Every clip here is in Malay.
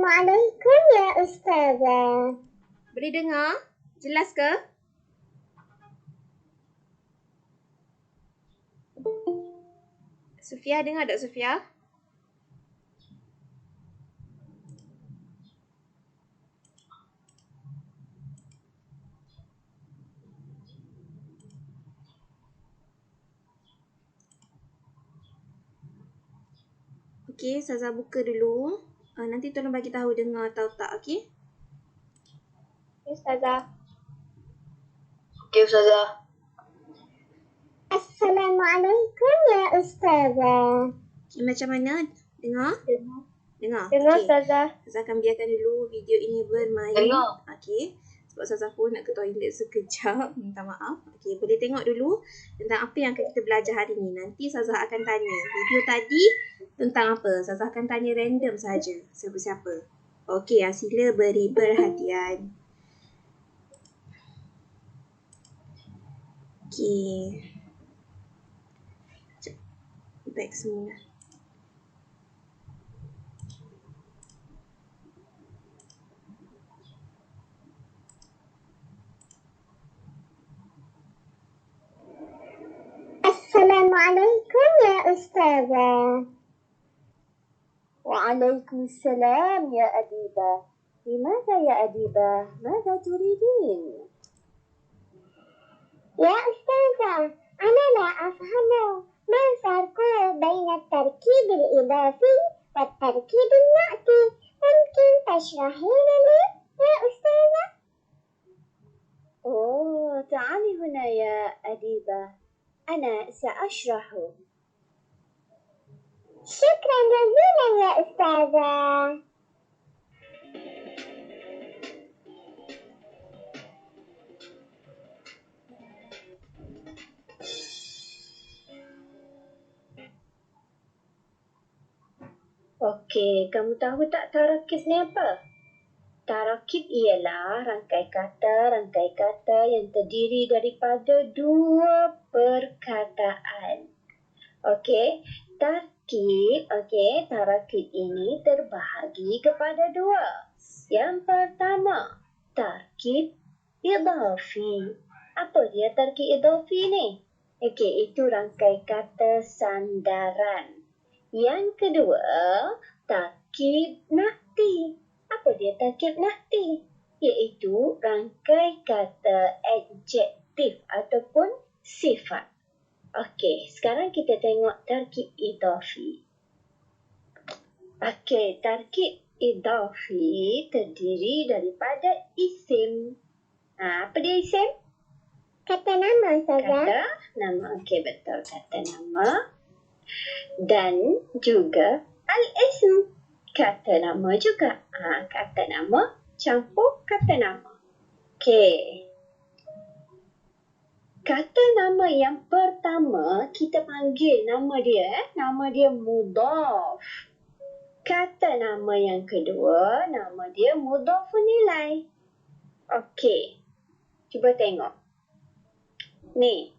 Assalamualaikum ya Ustazah. Boleh dengar? Jelas ke? Sufia, dengar tak Sufia? Okey, Ustazah buka dulu. Nanti tolong bagi tahu dengar atau tak, okey? Ustazah. Okey Ustazah. Assalamualaikum ya Ustazah. Okay, macam mana? Dengar? Dengar? Dengar Okey. Ustazah. Ustazah akan biarkan dulu video ini bermain. Dengar. Okey. Sebab Ustazah pun nak ke toilet sekejap. Minta maaf. Okey, boleh tengok dulu tentang apa yang akan kita belajar hari ini. Nanti Ustazah akan tanya. Video tadi tentang apa? Ustazah akan tanya random saja. Siapa-siapa. Okey, sila beri perhatian. Okey. Baik semula. Assalamualaikum ya Ustazah. Waalaikumsalam ya Adibah. Limadha ya Adibah? Madha turidin? Ya Ustazah, أنا لا أفهم ما الفرق بين التركيب الإضافي والتركيب النعتي. ممكن تشرحين لي يا أستاذة؟ تعالي هنا يا أديبة. أنا سأشرح. شكرا جزيلا يا أستاذة. Okey, kamu tahu tak tarakib ni apa? Tarakib ialah rangkai kata yang terdiri daripada dua perkataan. Okey, tarakib ini terbahagi kepada dua. Yang pertama, tarkib idafi. Apa dia tarkib idafi ni? Okey, itu rangkai kata sandaran. Yang kedua, tarkib nakti. Apa dia tarkib nakti? Iaitu rangkai kata adjektif ataupun sifat. Okey, sekarang kita tengok tarkib idafi. Okey, tarkib idafi terdiri daripada isim. Apa dia isim? Kata nama Ustazah. Kata nama. Okey, betul. Kata nama. Dan juga al-ism. Kata nama juga. Kata nama campur kata nama. Okey. Kata nama yang pertama kita panggil nama dia. Nama dia mudhaf. Kata nama yang kedua nama dia mudhafun ilaih. Okey. Cuba tengok. Ni.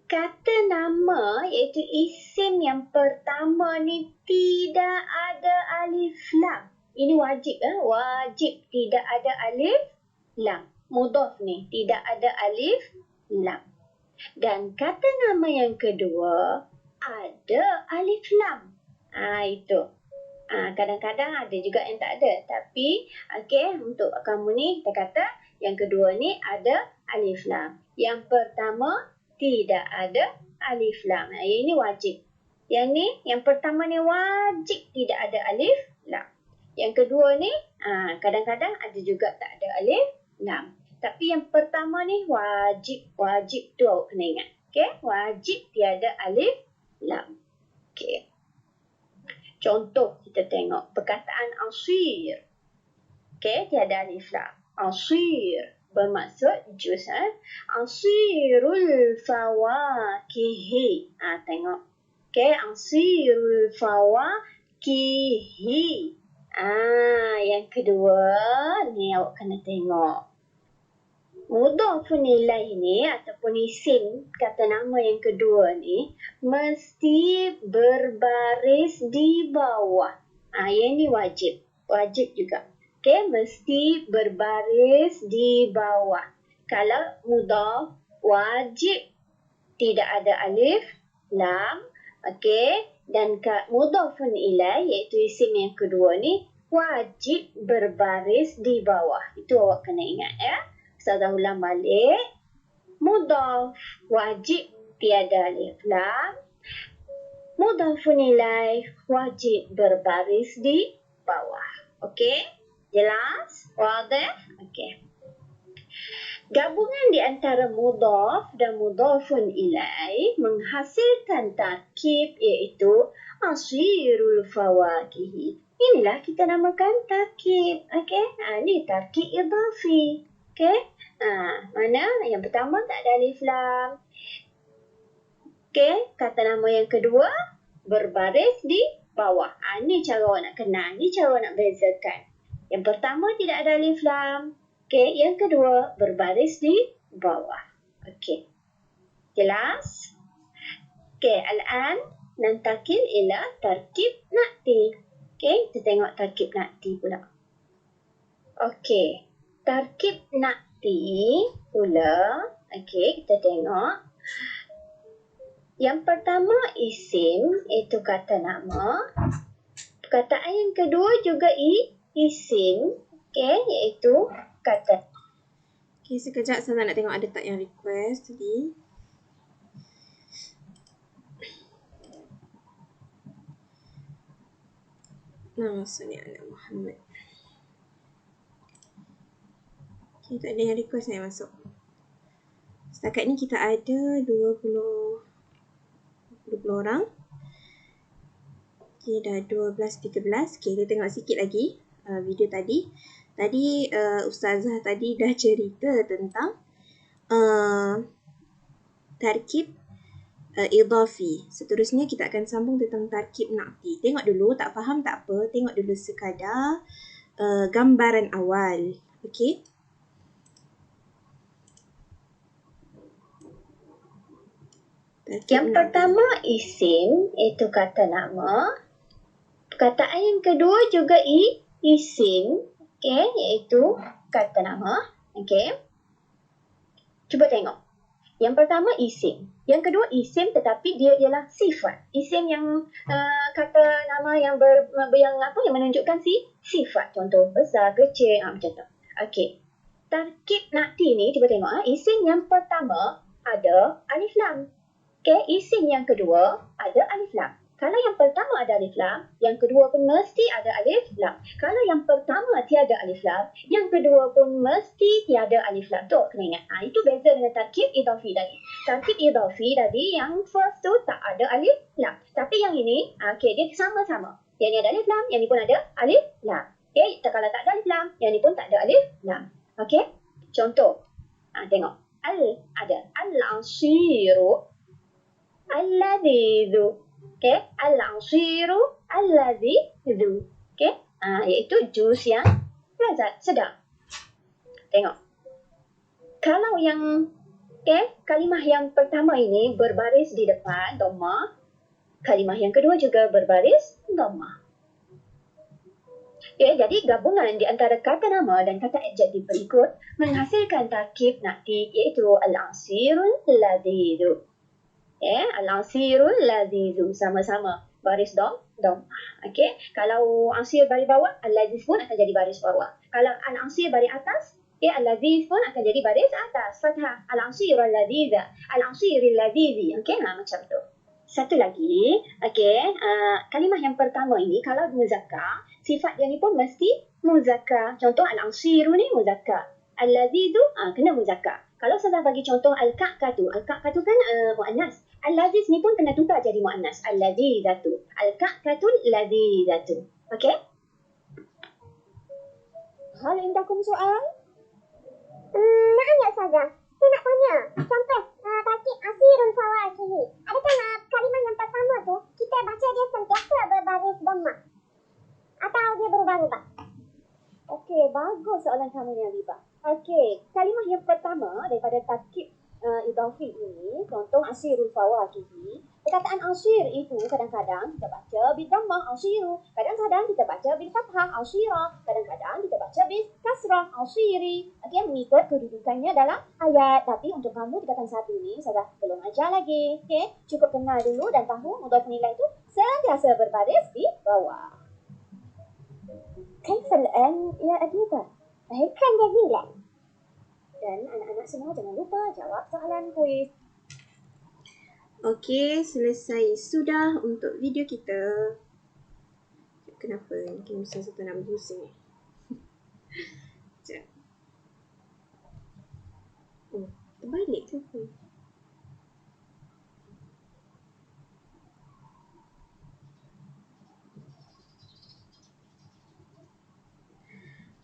Kata nama iaitu isim yang pertama ni tidak ada alif lam. Ini wajib. Wajib tidak ada alif lam. Mudhaf ni tidak ada alif lam. Dan kata nama yang kedua ada alif lam. Itu. Kadang-kadang ada juga yang tak ada. Tapi untuk kamu ni kita kata yang kedua ni ada alif lam. Yang pertama tidak ada alif lam. Yang ini wajib. Yang ni, yang pertama ni wajib tidak ada alif lam. Yang kedua ni, kadang-kadang ada juga tak ada alif lam. Tapi yang pertama ni wajib. Wajib tu awak kena ingat. Okey, wajib tiada alif lam. Okey. Contoh kita tengok perkataan asir. Okey, tiada alif lam. Asir bermaksud jus. Asirul fawakihi. Tengok. Okey, asirul fawakihi. Yang kedua ni awak kena tengok. Mudhafun ilaih ni ataupun isim kata nama yang kedua ni mesti berbaris di bawah. Yang ni wajib. Wajib juga. Okey, mesti berbaris di bawah. Kalau mudhaf, wajib tidak ada alif, lam. Okey, dan mudhafun ilaih iaitu isim yang kedua ni wajib berbaris di bawah. Itu awak kena ingat ya. Ustazah ulang balik. Mudhaf wajib tiada alif lam. Mudhafun ilaih wajib berbaris di bawah. Okey? Jelas? Wadih? Okey. Gabungan di antara mudhaf dan mudhafun ilaih menghasilkan tarkib iaitu asirul fawakihi. Inilah kita namakan tarkib. Okey? Ini tarkib idhafi. Okey? Mana? Yang pertama tak ada alif lam. Okey, kata nama yang kedua berbaris di bawah. Ini cara awak nak kenal. Ini cara awak nak bezakan. Yang pertama tidak ada alif lam. Okey, yang kedua berbaris di bawah. Okey. Jelas? Okey, al-an nantakil ila tarkib na'ti. Okey, kita tengok tarkib na'ti pula. Okey, tarkib na'ti pula. Okey, kita tengok. Yang pertama isim, itu kata nama. Perkataan yang kedua juga isim, okay, iaitu kata. Okay, sekejap saya nak tengok ada tak yang request tadi. Nama Sani Anak Muhammad. Okay, tak ada yang request yang masuk. Setakat ni kita ada 20 orang. Okay, dah 12.13. Okay, kita tengok sikit lagi video tadi. Tadi Ustazah tadi dah cerita tentang tarkib idhafi. Seterusnya kita akan sambung tentang tarkib na'ti. Tengok dulu, tak faham tak apa. Tengok dulu sekadar gambaran awal. Okay. Yang pertama isim, itu kata nama. Perkataan yang kedua juga isim, okay, iaitu kata nama. Okay. Cuba tengok. Yang pertama isim. Yang kedua isim tetapi dia ialah sifat. Isim yang kata nama yang yang menunjukkan sifat. Contoh besar, kecil, macam tu. Okey. Tarkib na'ti ni cuba tengok. Isim yang pertama ada alif lam. Okey, isim yang kedua ada alif lam. Kalau yang pertama ada alif lam, yang kedua pun mesti ada alif lam. Kalau yang pertama tiada alif lam, yang kedua pun mesti tiada alif lam. Tu kena ingat. Itu beza dengan tarkib idhafi tadi. Tarkib idhafi tadi yang first tu tak ada alif lam. Tapi yang ini, okey, dia sama-sama. Yang ni ada alif lam, yang ni pun ada alif lam. Okey, kalau tak ada alif lam, yang ni pun tak ada alif lam. Okey? Contoh. Tengok. Ada al-asiru alladhidu. Okey, al-asiru alladhidu. Okey, iaitu jus yang lezat, sedap. Tengok. Kalau yang kalimah yang pertama ini berbaris di depan dhammah, kalimah yang kedua juga berbaris dhammah. Okay, jadi gabungan di antara kata nama dan kata adjektif berikut menghasilkan tarkib na'ti iaitu al-asirul ladhidu. Al-asirul ladhidu sama-sama baris dhammah. Okey, kalau asir baris bawah, al-ladhiz pun akan jadi baris bawah. Kalau al-asir baris atas, al-ladhiz pun akan jadi baris atas. Fathah. Al-asirul ladhiza, al-asirul ladhizi. Okey, macam tu. Satu lagi, okey, kalimah yang pertama ini kalau muzakkar, sifat dia ni pun mesti muzakkar. Contoh al-asiru ni muzakkar. Al-ladhidu kena muzakkar. Kalau saya bagi contoh al-ka'katu kan muannas. Al-ladhiz ni pun kena tukar jadi muannas. Al-ladhizatu. Al-ka'katul ladhizatu. Okey? Hal indakum soal? Maaf ya Ustazah. Saya nak tanya. Contoh, tarkib asirul fawakihi. Adakah kalimah yang pertama tu, kita baca dia sentiasa berbaris dhammah? Atau dia berubah-ubah? Okey, bagus soalan kamu yang Liba. Okey, kalimah yang pertama daripada tarkib idhafi ini, contoh asirul fawakihi. Perkataan ashir itu kadang-kadang kita baca bil dhammah ashiru, kadang-kadang kita baca bil fathah ashira, kadang-kadang kita baca bil kasrah ashiri. Okey, mengikut kedudukannya dalam ayat. Tapi untuk kamu tingkatan 1 ni saya belum ajar lagi. Okey, cukup kenal dulu dan tahu mudhaf nilai itu sentiasa berbaris di bawah. كيف الآن يا أديبة؟ كان جميلا. Dan anak-anak semua jangan lupa jawab soalan kuis. Okey, selesai sudah untuk video kita. Kenapa? Mungkin Ustazah tak nak berpusing. Sekejap. Oh, terbalik ke apa?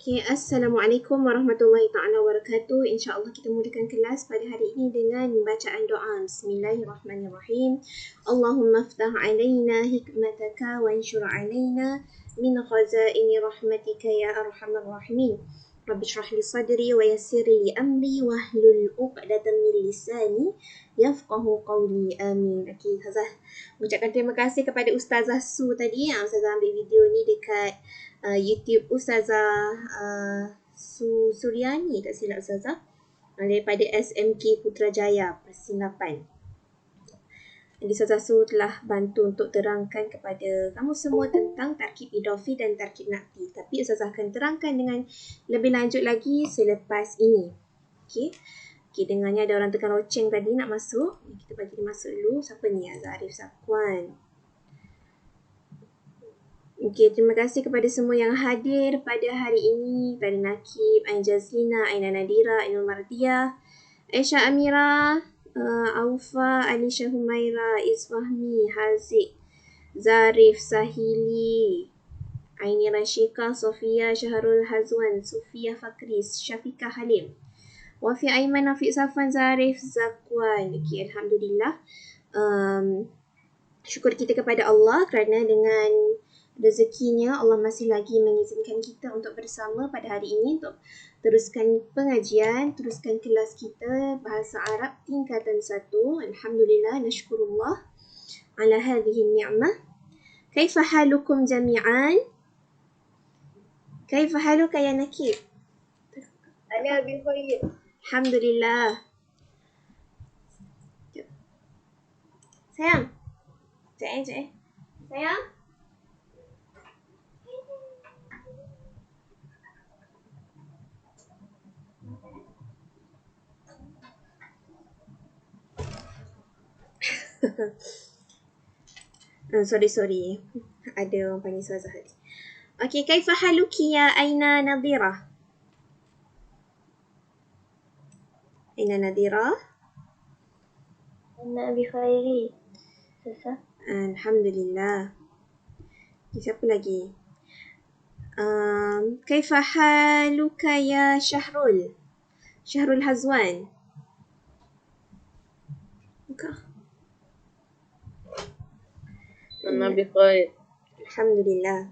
Okay, Assalamualaikum warahmatullahi ta'ala wabarakatuh. InsyaAllah kita mulakan kelas pada hari ini dengan bacaan doa. Bismillahirrahmanirrahim. Allahumma aftah alaina hikmataka wa anshur alaina min khazaini rahmatika ya arhamar rahimin. Rabbi shrah li sadri wa yassir li amri wahlul 'uqdatam min lisani yafqahu qawli. Amin. Okey, Ustazah ucapkan terima kasih kepada Ustazah Su tadi. Ustazah ambil video ni dekat YouTube Ustazah Suryani, tak silap Ustazah, daripada SMK Putrajaya Persinggapan. Jadi Ustazah Su telah bantu untuk terangkan kepada kamu semua tentang tarkib idafi dan tarkib nakti. Tapi Ustazah akan terangkan dengan lebih lanjut lagi selepas ini. Okey. Okey, dengarnya ada orang tekan loceng tadi nak masuk. Kita bagi dia masuk dulu. Siapa ni? Zarif Zakwan. Okey, terima kasih kepada semua yang hadir pada hari ini. Pada Nakib, Ain Jazlina, Aina Nadira, Ainul Mardiah, Aisyah Amira, Aufa, Alisha Humaira, Isfahmi, Haziq, Zarif, Sahili, Aini Rashika, Sofia, Syahrul Hazwan, Sufia Fakri, Syafiqah Halim, Wafi Aiman, Afiq Safan, Zarif, Zakwan. Okey, Alhamdulillah. Syukur kita kepada Allah kerana dengan rezekinya Allah masih lagi mengizinkan kita untuk bersama pada hari ini untuk teruskan pengajian, teruskan kelas kita bahasa Arab tingkatan 1. Alhamdulillah, nashkurullah ala hadhihi ni'mah. Kaifa halukum jami'an? Kaifa haluka ya Nakib? Ana lebih khair. Alhamdulillah. Sayang. Sekejap. Sayang. Sorry. Ada orang panggil Ustazah tadi. Okey, kaifa haluki ya Aina Nadira? Aina Nadira? Ana bi khairi. Sasa. Alhamdulillah. Okay, siapa lagi? Kaifa haluka ya Syahrul? Syahrul Hazwan. Buka. Ana bi khair. Alhamdulillah.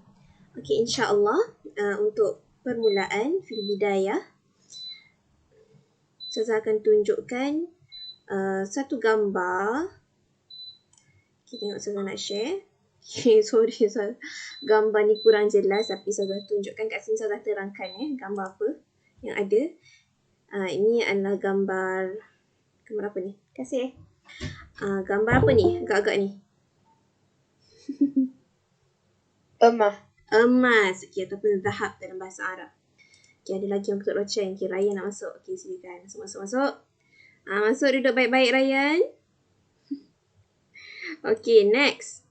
Okey, insya-Allah untuk permulaan fil bidayah saya akan tunjukkan satu gambar. Kita tengok saya nak share. Okay, sorry saya gambar ni kurang jelas tapi saya tunjukkan kat sini, saya terangkan gambar apa yang ada. Ini adalah gambar apa ni? Kasih gambar apa ni? Agak-agak ni. Emas. Okey, ataupun zahab dalam bahasa Arab. Okey, ada lagi yang ketuk loceng. Okey, Ryan nak masuk. Okey, silakan. Masuk. Masuk, duduk baik-baik Ryan. Okey, next.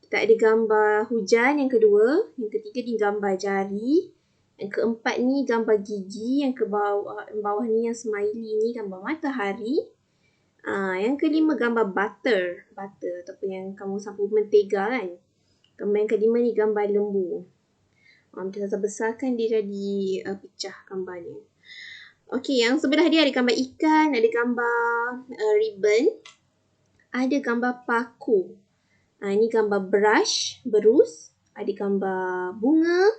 Kita ada gambar hujan yang kedua. Yang ketiga ni gambar jari. Yang keempat ni gambar gigi. Yang ke bawah ni yang smiley ni gambar matahari. Yang kelima gambar butter ataupun yang kamu sapu mentega kan. Gambar yang kelima ni gambar lembu. Kita besarkan dia jadi pecah gambar ni. Okey, yang sebelah dia ada gambar ikan, ada gambar ribbon, ada gambar paku. Ini gambar brush, berus, ada gambar bunga,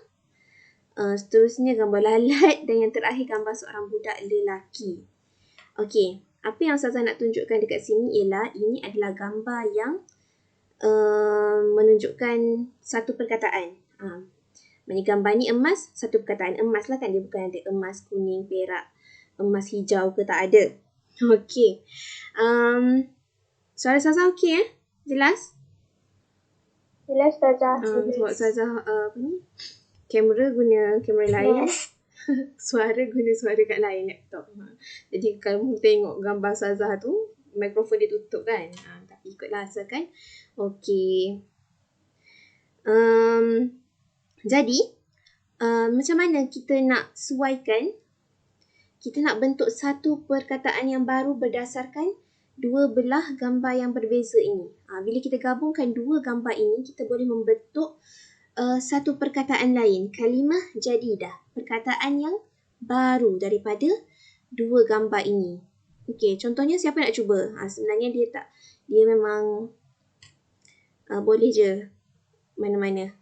seterusnya gambar lalat dan yang terakhir gambar seorang budak lelaki. Okey, Apa yang Ustazah nak tunjukkan dekat sini ialah ini adalah gambar yang menunjukkan satu perkataan. Gambar ni emas, satu perkataan emas lah kan. Dia bukan ada emas kuning, perak, emas hijau ke, tak ada. Okey. Suara Ustazah okey Jelas? Jelas Ustazah. Sebab Ustazah kamera guna kamera lain. Suara guna suara kat lain laptop. Jadi kalau tengok gambar Ustazah tu, mikrofon dia tutup kan. Tapi ikutlah asalkan. Okey. Jadi, macam mana kita nak suaikan, kita nak bentuk satu perkataan yang baru berdasarkan dua belah gambar yang berbeza ini. Bila kita gabungkan dua gambar ini, kita boleh membentuk satu perkataan lain. Kalimah jadidah. Perkataan yang baru daripada dua gambar ini. Okey, contohnya siapa nak cuba? Sebenarnya dia memang boleh je mana-mana.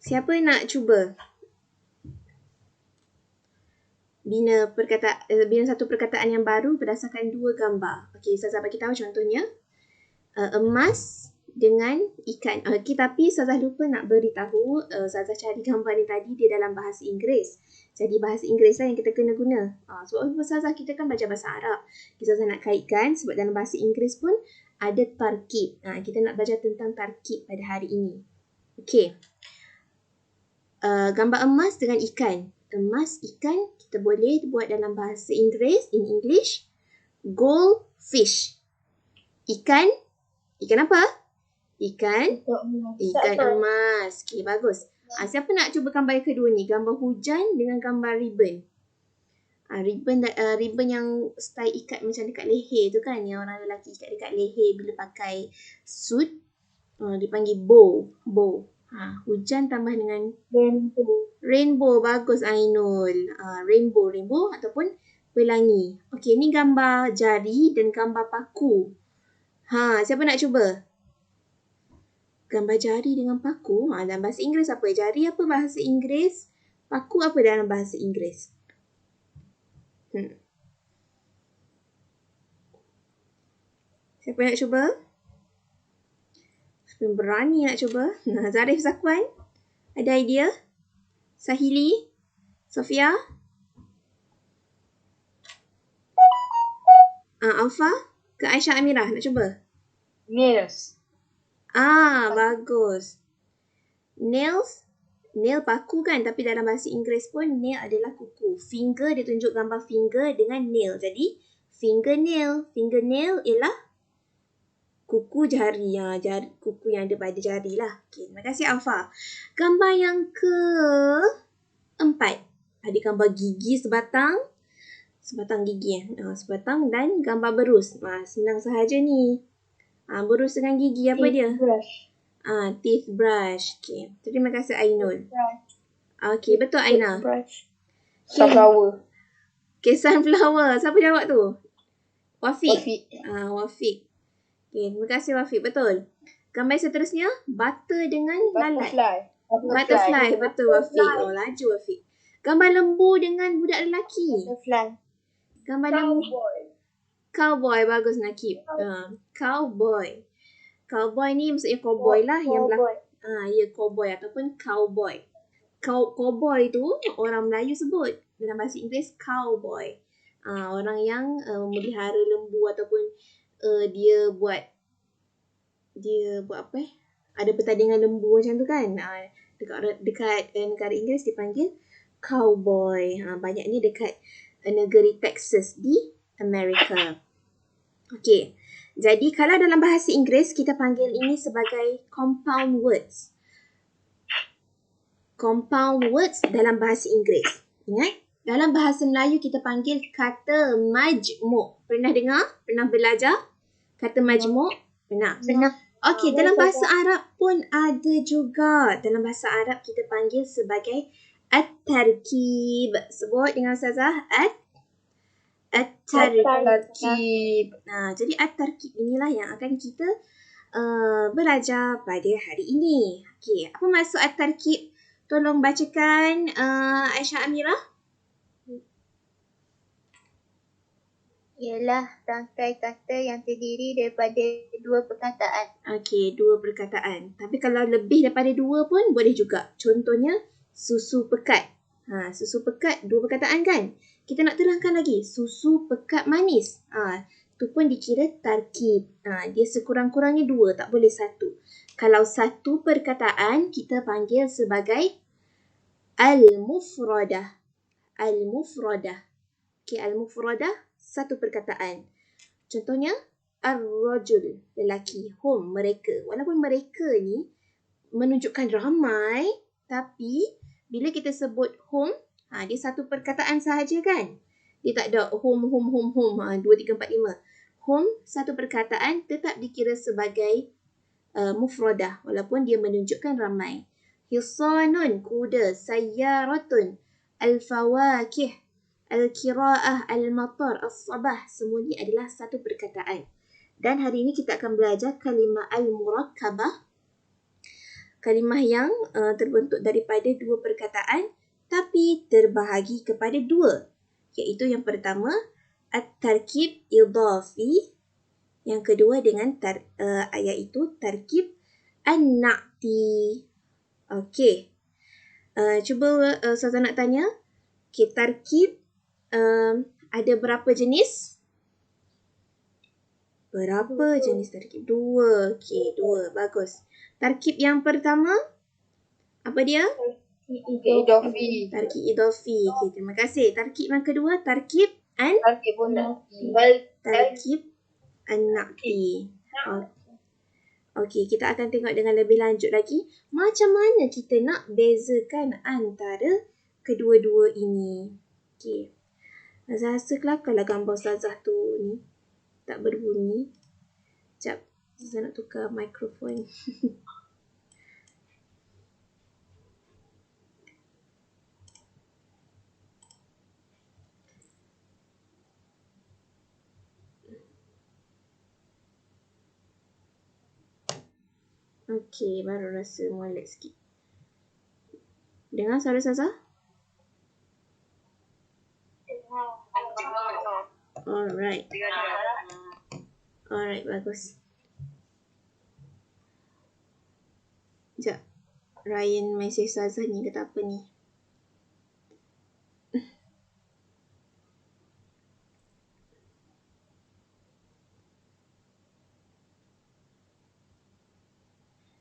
Siapa nak cuba bina satu perkataan yang baru berdasarkan dua gambar? Okey, Ustazah bagi tahu contohnya. Emas dengan ikan. Okey, tapi Ustazah lupa nak beritahu, Ustazah cari gambar ni tadi dia dalam bahasa Inggeris. Jadi bahasa Inggeris lah yang kita kena guna. Sebab Ustazah kita kan belajar bahasa Arab. Ustazah nak kaitkan sebab dalam bahasa Inggeris pun ada tarkib. Kita nak belajar tentang tarkib pada hari ini. Okey. Gambar emas dengan ikan. Emas, ikan, kita boleh buat dalam bahasa Inggeris, in English, goldfish. Ikan apa? Ikan emas. Okey, bagus. Siapa nak cuba gambar yang kedua ni? Gambar hujan dengan gambar ribbon. Ribbon yang style ikat macam dekat leher tu kan. Yang orang lelaki ikat dekat leher bila pakai suit. Dipanggil bow. Hujan tambah dengan rainbow. Bagus Ainul. Rainbow ataupun pelangi. Okey, ni gambar jari dan gambar paku. Siapa nak cuba? Gambar jari dengan paku. Dalam bahasa Inggeris apa? Jari apa bahasa Inggeris? Paku apa dalam bahasa Inggeris? Siapa nak cuba? Siapa yang berani nak cuba? Zarif Zakwan? Ada idea? Sahili? Sofia? Alfa? Ke Aisyah Amirah nak cuba? Nails. Bagus. Nail paku kan, tapi dalam bahasa Inggeris pun nail adalah kuku. Finger dia tunjuk gambar finger dengan nail. Jadi fingernail. Fingernail ialah kuku jari. Kuku yang ada pada jari lah. Okay, terima kasih Alfa. Gambar yang ke-4. Ada gambar gigi sebatang. Sebatang gigi sebatang dan gambar berus. Senang sahaja ni. Berus dengan gigi apa dia? Teeth brush. Okay. Terima kasih Ainul. Okay, betul Aina. Sunflower. Okay, sunflower. Siapa jawab tu? Wafiq. Wafiq. Okay, terima kasih Wafiq. Betul. Gambar seterusnya, butter dengan lalat. Butterfly. Betul Wafiq. Laju Wafiq. Gambar lembu dengan budak lelaki. Gambar lembu. Cowboy. Bagus Nakib. Cowboy. Cowboy ni maksudnya cowboy lah. Cowboy ataupun cowboy. Cowboy tu orang Melayu sebut. Dalam bahasa Inggeris, cowboy. Orang yang memelihara lembu ataupun dia buat apa ada pertandingan lembu macam tu kan. Dekat negara Inggeris dipanggil cowboy. Banyaknya dekat negeri Texas di Amerika. Okey. Jadi kalau dalam bahasa Inggeris kita panggil ini sebagai compound words. Compound words dalam bahasa Inggeris. Ingat? Dalam bahasa Melayu kita panggil kata majmuk. Pernah dengar? Pernah belajar? Kata majmuk? Pernah? Okey, dalam bahasa Arab pun ada juga. Dalam bahasa Arab kita panggil sebagai at-tarkib. Sebut dengan Ustazah. At-tarkib. Jadi at-tarkib inilah yang akan kita belajar pada hari ini. Okey, apa maksud at-tarkib? Tolong bacakan Aisyah Amirah. Ialah rangkai kata yang terdiri daripada dua perkataan. Okey, 2 perkataan. Tapi kalau lebih daripada 2 pun boleh juga. Contohnya, susu pekat. Susu pekat 2 perkataan kan? Kita nak terangkan lagi, susu pekat manis. Tu pun dikira tarkib. Dia sekurang-kurangnya 2, tak boleh 1. Kalau 1 perkataan, kita panggil sebagai al-mufradah. Al-mufradah. Okey, al-mufradah 1 perkataan. Contohnya, ar-rajul, lelaki, hum, mereka. Walaupun mereka ni menunjukkan ramai, tapi bila kita sebut hum, dia 1 perkataan sahaja kan? Dia tak ada hum, 2, 3, 4, 5. Hum, 1 perkataan tetap dikira sebagai mufradah walaupun dia menunjukkan ramai. Hisanun, kuda, sayyaratun, al-fawakih, al-kira'ah, al-matar, as-sabah, semua ni adalah 1 perkataan. Dan hari ini kita akan belajar kalimah al-murakkabah, kalimah yang terbentuk daripada 2 perkataan tapi terbahagi kepada 2. Iaitu yang pertama, at-tarkib idhafi. Yang kedua dengan iaitu tarkib an-na'ti. Okey. Cuba Ustazah nak tanya. Okey, tarkib ada berapa jenis? Berapa jenis tarkib? 2. Okey, 2. Bagus. Tarkib yang pertama, apa dia? Idofi. Tarkib idhafi. Okey, terima kasih. Tarkib yang kedua, tarkib Tarkib pula. tarkib an-na'ti. Okey, kita akan tengok dengan lebih lanjut lagi macam mana kita nak bezakan antara kedua-dua ini. Okey. Ustazah rasa kelakarlah gambar Ustazah tu ni tak berbunyi. Sekejap, Ustazah nak tukar mikrofon. Okey, baru rasa molek sikit. Dengar suara Ustazah? Alright. Alright, bagus. Sekejap. Ryan mesej Ustazah ni kata apa ni?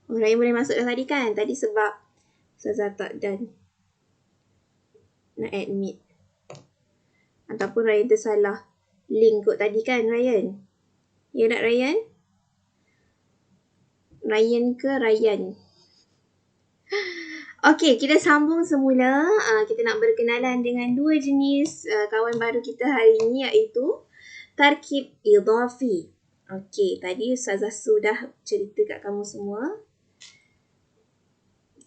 Ryan boleh masuk dah tadi kan? Tadi sebab Ustazah tak dan nak admit. Ataupun Ryan tersalah link kot tadi kan Ryan? Ya tak Ryan? Ryan ke Ryan? Okey, kita sambung semula. Kita nak berkenalan dengan 2 jenis kawan baru kita hari ini iaitu tarkib idhafi. Okey, tadi Ustazah sudah cerita kat kamu semua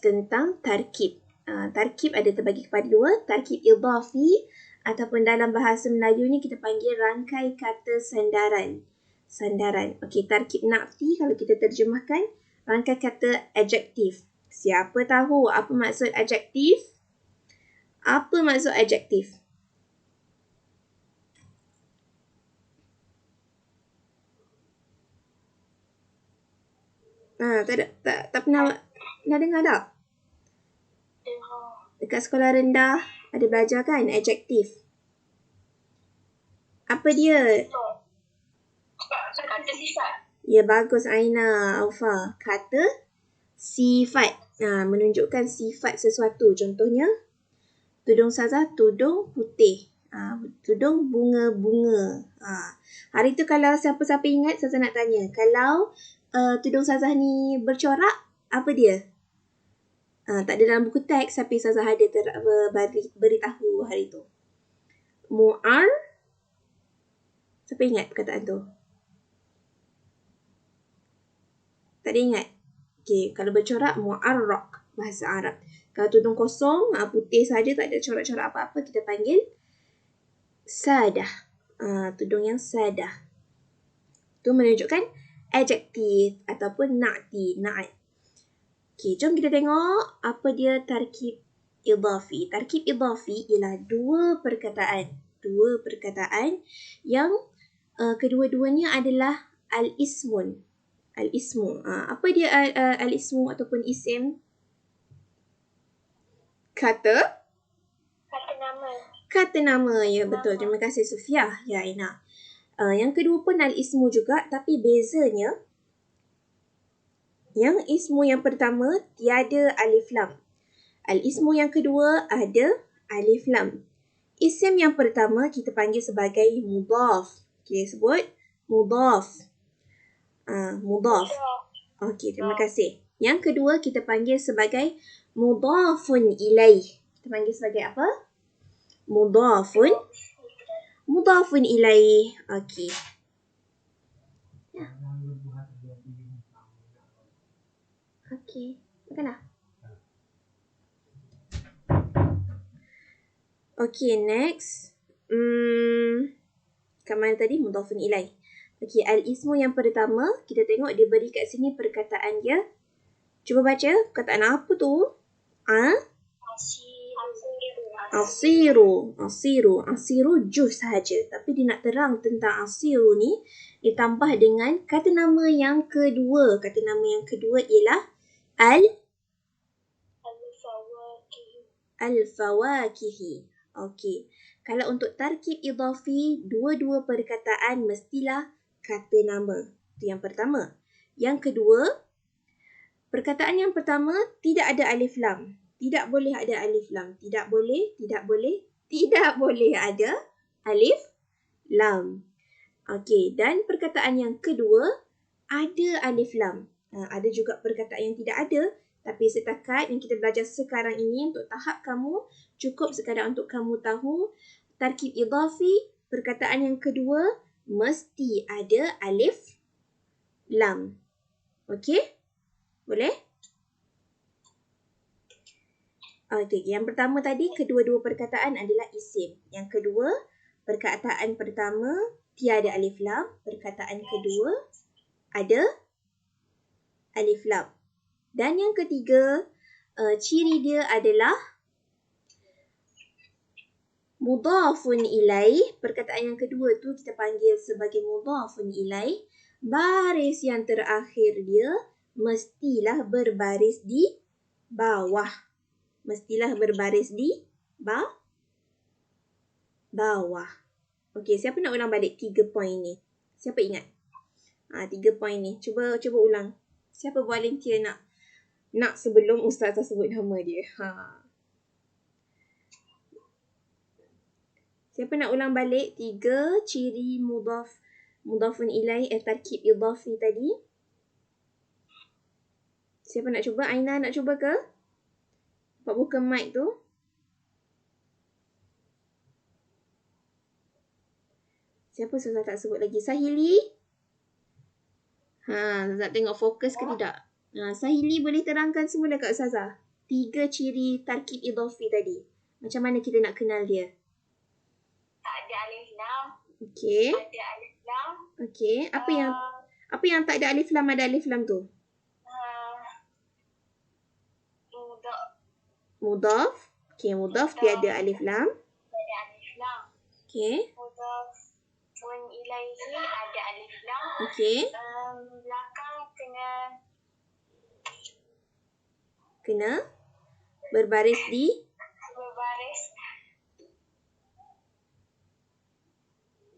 tentang tarkib. Tarkib ada terbagi kepada 2, tarkib idhafi ataupun dalam bahasa Melayu ni kita panggil rangkai kata sandaran. Sandaran. Okey, tarkib na'ti kalau kita terjemahkan rangkai kata adjektif. Siapa tahu apa maksud adjektif? Apa maksud adjektif? Tak pernah dengar tak? Dekat sekolah rendah ada belajar kan adjektif. Apa dia? Kata sifat. Ya, bagus Aina, Aufa. Kata sifat. Menunjukkan sifat sesuatu. Contohnya, tudung Ustazah, tudung putih. Tudung bunga-bunga. Hari tu kalau siapa-siapa ingat, Ustazah nak tanya. Kalau tudung Ustazah ni bercorak, apa dia? Tak ada dalam buku teks tapi Ustazah ada beritahu hari tu. Mu'ar. Siapa ingat perkataan tu? Tak ada ingat? Okey, kalau bercorak mu'arraq bahasa Arab. Kalau tudung kosong, putih saja tak ada corak-corak apa-apa, kita panggil sadah. Tudung yang sadah. Itu menunjukkan adjektif ataupun na'ti, na'at. Okey, jom kita tengok apa dia tarkib idhafi. Tarkib idhafi ialah 2 perkataan. 2 perkataan yang kedua-duanya adalah al-ismun. Al-ismu. Apa dia al-ismu ataupun isim? Kata nama. Kata nama, ya betul. Terima kasih Sufia. Ya Aina. Yang kedua pun al-ismu juga, tapi bezanya yang ismu yang pertama tiada alif lam. Al-ismu yang kedua ada alif lam. Isim yang pertama kita panggil sebagai mudhaf. Kita sebut mudhaf. Mudhaf. Okey, terima kasih. Yang kedua kita panggil sebagai mudhafun ilaih. Kita panggil sebagai apa? Mudhafun ilaih. Okey. Okey. Makanlah. Okey, next. Kat mana tadi? Mudhafun ilaih. Okey, al-ismu yang pertama, kita tengok dia beri kat sini perkataan dia. Cuba baca, perkataan apa tu? Asiru. Asiru jus sahaja. Tapi dia nak terang tentang asiru ni, ditambah dengan kata nama yang kedua. Kata nama yang kedua ialah al-fawakihi. Okey. Kalau untuk tarkib idhafi, dua-dua perkataan mestilah kata nama. Itu yang pertama. Yang kedua, perkataan yang pertama tidak ada alif lam. Tidak boleh ada alif lam. Tidak boleh ada alif lam. Okey, dan perkataan yang kedua ada alif lam. Ada juga perkataan yang tidak ada, tapi setakat yang kita belajar sekarang ini untuk tahap kamu, cukup sekadar untuk kamu tahu tarkib idhafi, perkataan yang kedua mesti ada alif lam. Okey? Boleh? Okey, yang pertama tadi kedua-dua perkataan adalah isim. Yang kedua, perkataan pertama tiada alif lam, perkataan kedua ada alif lam. Dan yang ketiga, ciri dia adalah mudhafun ilaih. Perkataan yang kedua tu kita panggil sebagai mudhafun ilaih. Baris yang terakhir dia mestilah berbaris di bawah. Bawah. Okey, siapa nak ulang balik 3 poin ni? Siapa ingat? 3 poin ni. Cuba ulang. Siapa volunteer nak sebelum Ustazah sebut nama dia? Siapa nak ulang balik 3 ciri mudhafun ilaih tarkib idhafi tadi? Siapa nak cuba? Aina nak cuba ke? Dapat buka mic tu. Siapa Ustazah tak sebut lagi? Sahili? Ustazah tengok fokus ke tidak? Sahili boleh terangkan semula kat Ustazah 3 ciri tarkib idhafi tadi. Macam mana kita nak kenal dia? Tak ada alif lam. Okey. Ada alif lam. Okey. Apa yang tak ada alif lam, ada alif lam tu? Mudhaf. Okey, mudhaf tiada alif lam. Ada alif lam. Okey. Mudhafun ilaihi ada alif lam. Okey. Belakang kena berbaris di atas.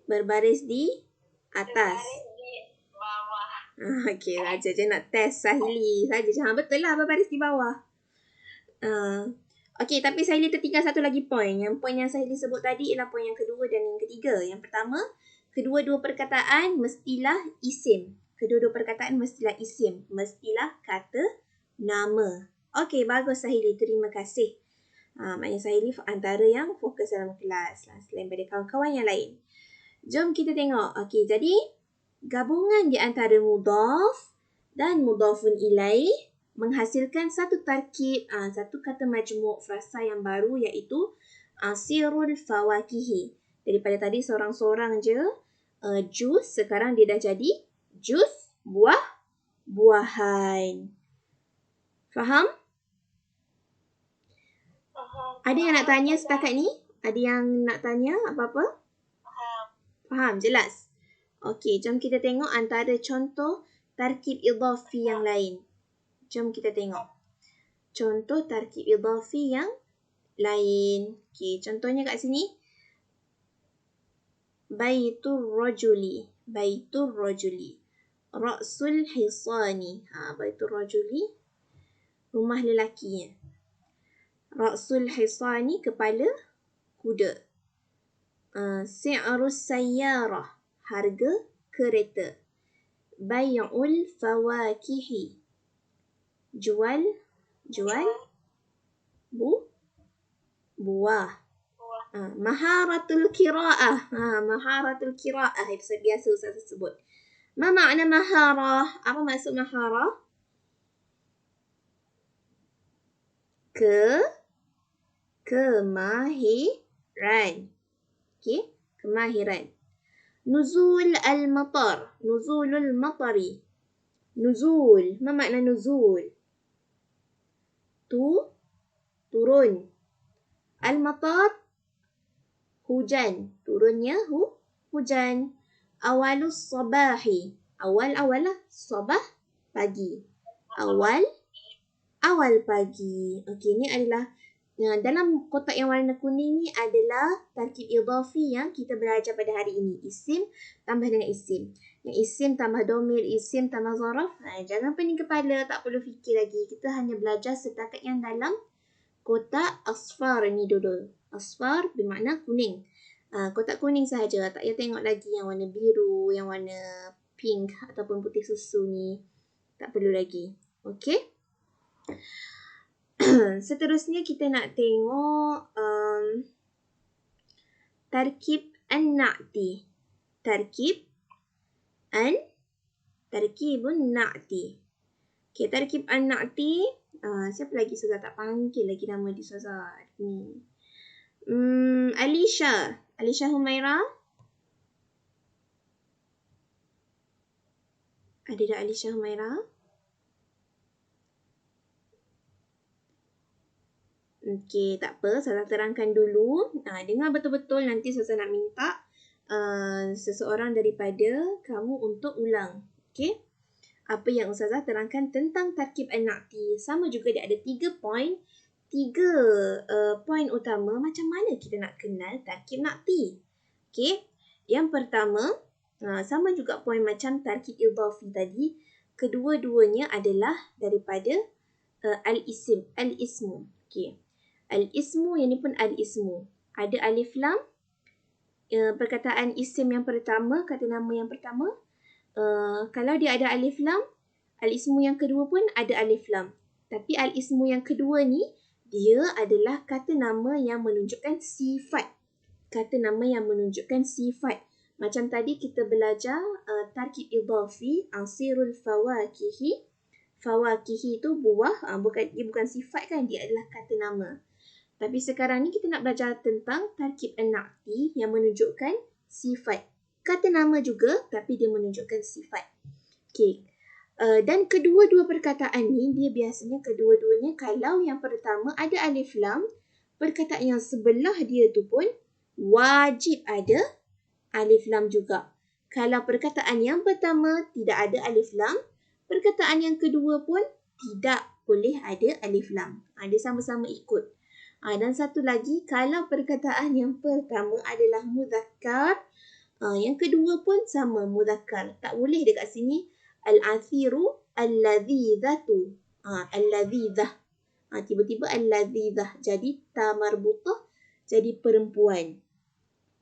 berbaris di bawah. Okey, Raja je nak test Sahili saja. Betul lah berbaris di bawah. Okey, tapi Sahili tertinggal satu lagi poin. Yang poin yang Sahili sebut tadi ialah poin yang kedua dan yang ketiga. Yang pertama, kedua-dua perkataan mestilah isim. Mestilah kata nama. Okey, bagus Sahili. Terima kasih. Maknanya Sahili antara yang fokus dalam kelas selain pada kawan-kawan yang lain. Jom kita tengok. Okey, jadi gabungan di antara mudhaf dan mudhafun ilaih menghasilkan satu tarkib, satu kata majmuk frasa yang baru iaitu asirul fawakihi. Daripada tadi seorang-seorang je jus, sekarang dia dah jadi jus buah-buahan. Faham? Ada yang nak tanya setakat ni? Ada yang nak tanya apa-apa? Faham? Jelas? Okey, jom kita tengok antara contoh tarkib idhafi yang lain. Jom kita tengok. Contoh tarkib idhafi yang lain. Okey, contohnya kat sini. Baitur rajuli. Baitur rajuli. Ra'sul hisani. Baitur rajuli. Rumah lelakinya. Ra'sul hisani, kepala kuda. Si'rus sayyarah, harga kereta. Bai'ul fawakihi, jual buah. Maharatul qira'ah. Maharatul qira'ah itu biasa Ustaz sebut. Ma makna maharah? Apa maksud maharah? Kemahiran. Okey, kemahiran. Nuzul al-matar. Nuzulul matari. Nuzul. Ma makna nuzul? Turun. Al-matar, hujan. Turunnya hujan. Awalus sabahi. Awal lah. Sabah, pagi. Awal pagi. Okey, ni adalah dalam kotak yang warna kuning ni adalah tarkib idhafi yang kita belajar pada hari ini. Isim tambah dengan isim. Yang isim tambah domir, isim tambah zaraf. Jangan pening kepala, tak perlu fikir lagi. Kita hanya belajar setakat yang dalam kotak asfar ni dulu. Asfar bermakna kuning. Kotak kuning sahaja. Tak payah tengok lagi yang warna biru, yang warna pink ataupun putih susu ni. Tak perlu lagi. Okey? Seterusnya kita nak tengok tarkib an-na'ti. Tarkibun na'ti. Okey, tarkib an-na'ti. Siapa lagi sudah tak panggil lagi nama di Ustazah ni? Alisha Humaira. Ada tak Alisha Humaira? Okey, tak apa. Saya terangkan dulu. Dengar betul-betul. Nanti saya nak minta seseorang daripada kamu untuk ulang. Okey? Apa yang Ustazah terangkan tentang tarkib an-na'ti. Sama juga dia ada 3 poin. 3 poin utama macam mana kita nak kenal tarkib na'ti. Okey? Yang pertama, sama juga poin macam tarkib idhafi tadi. Kedua-duanya adalah daripada al-ismu. Okey. Al-ismu, yang ni pun al-ismu. Ada alif lam. Perkataan isim yang pertama, kata nama yang pertama. Kalau dia ada alif lam, al-ismu yang kedua pun ada alif lam. Tapi al-ismu yang kedua ni, dia adalah kata nama yang menunjukkan sifat. Kata nama yang menunjukkan sifat. Macam tadi kita belajar tarkib idhafi, asirul fawakihi. Fawakihi tu buah, dia bukan sifat kan, dia adalah kata nama. Tapi sekarang ni kita nak belajar tentang tarkib an-na'ti yang menunjukkan sifat. Kata nama juga tapi dia menunjukkan sifat. Okey. Dan kedua-dua perkataan ni dia biasanya kedua-duanya kalau yang pertama ada alif lam, perkataan yang sebelah dia tu pun wajib ada alif lam juga. Kalau perkataan yang pertama tidak ada alif lam, perkataan yang kedua pun tidak boleh ada alif lam. Dia sama-sama ikut. Dan satu lagi, kalau perkataan yang pertama adalah mudzakkar, yang kedua pun sama mudzakkar. Tak boleh dekat sini al-athiru al-ladzizatu. Al-ladzizah. Tiba-tiba al-ladzizah jadi ta marbutah, jadi perempuan.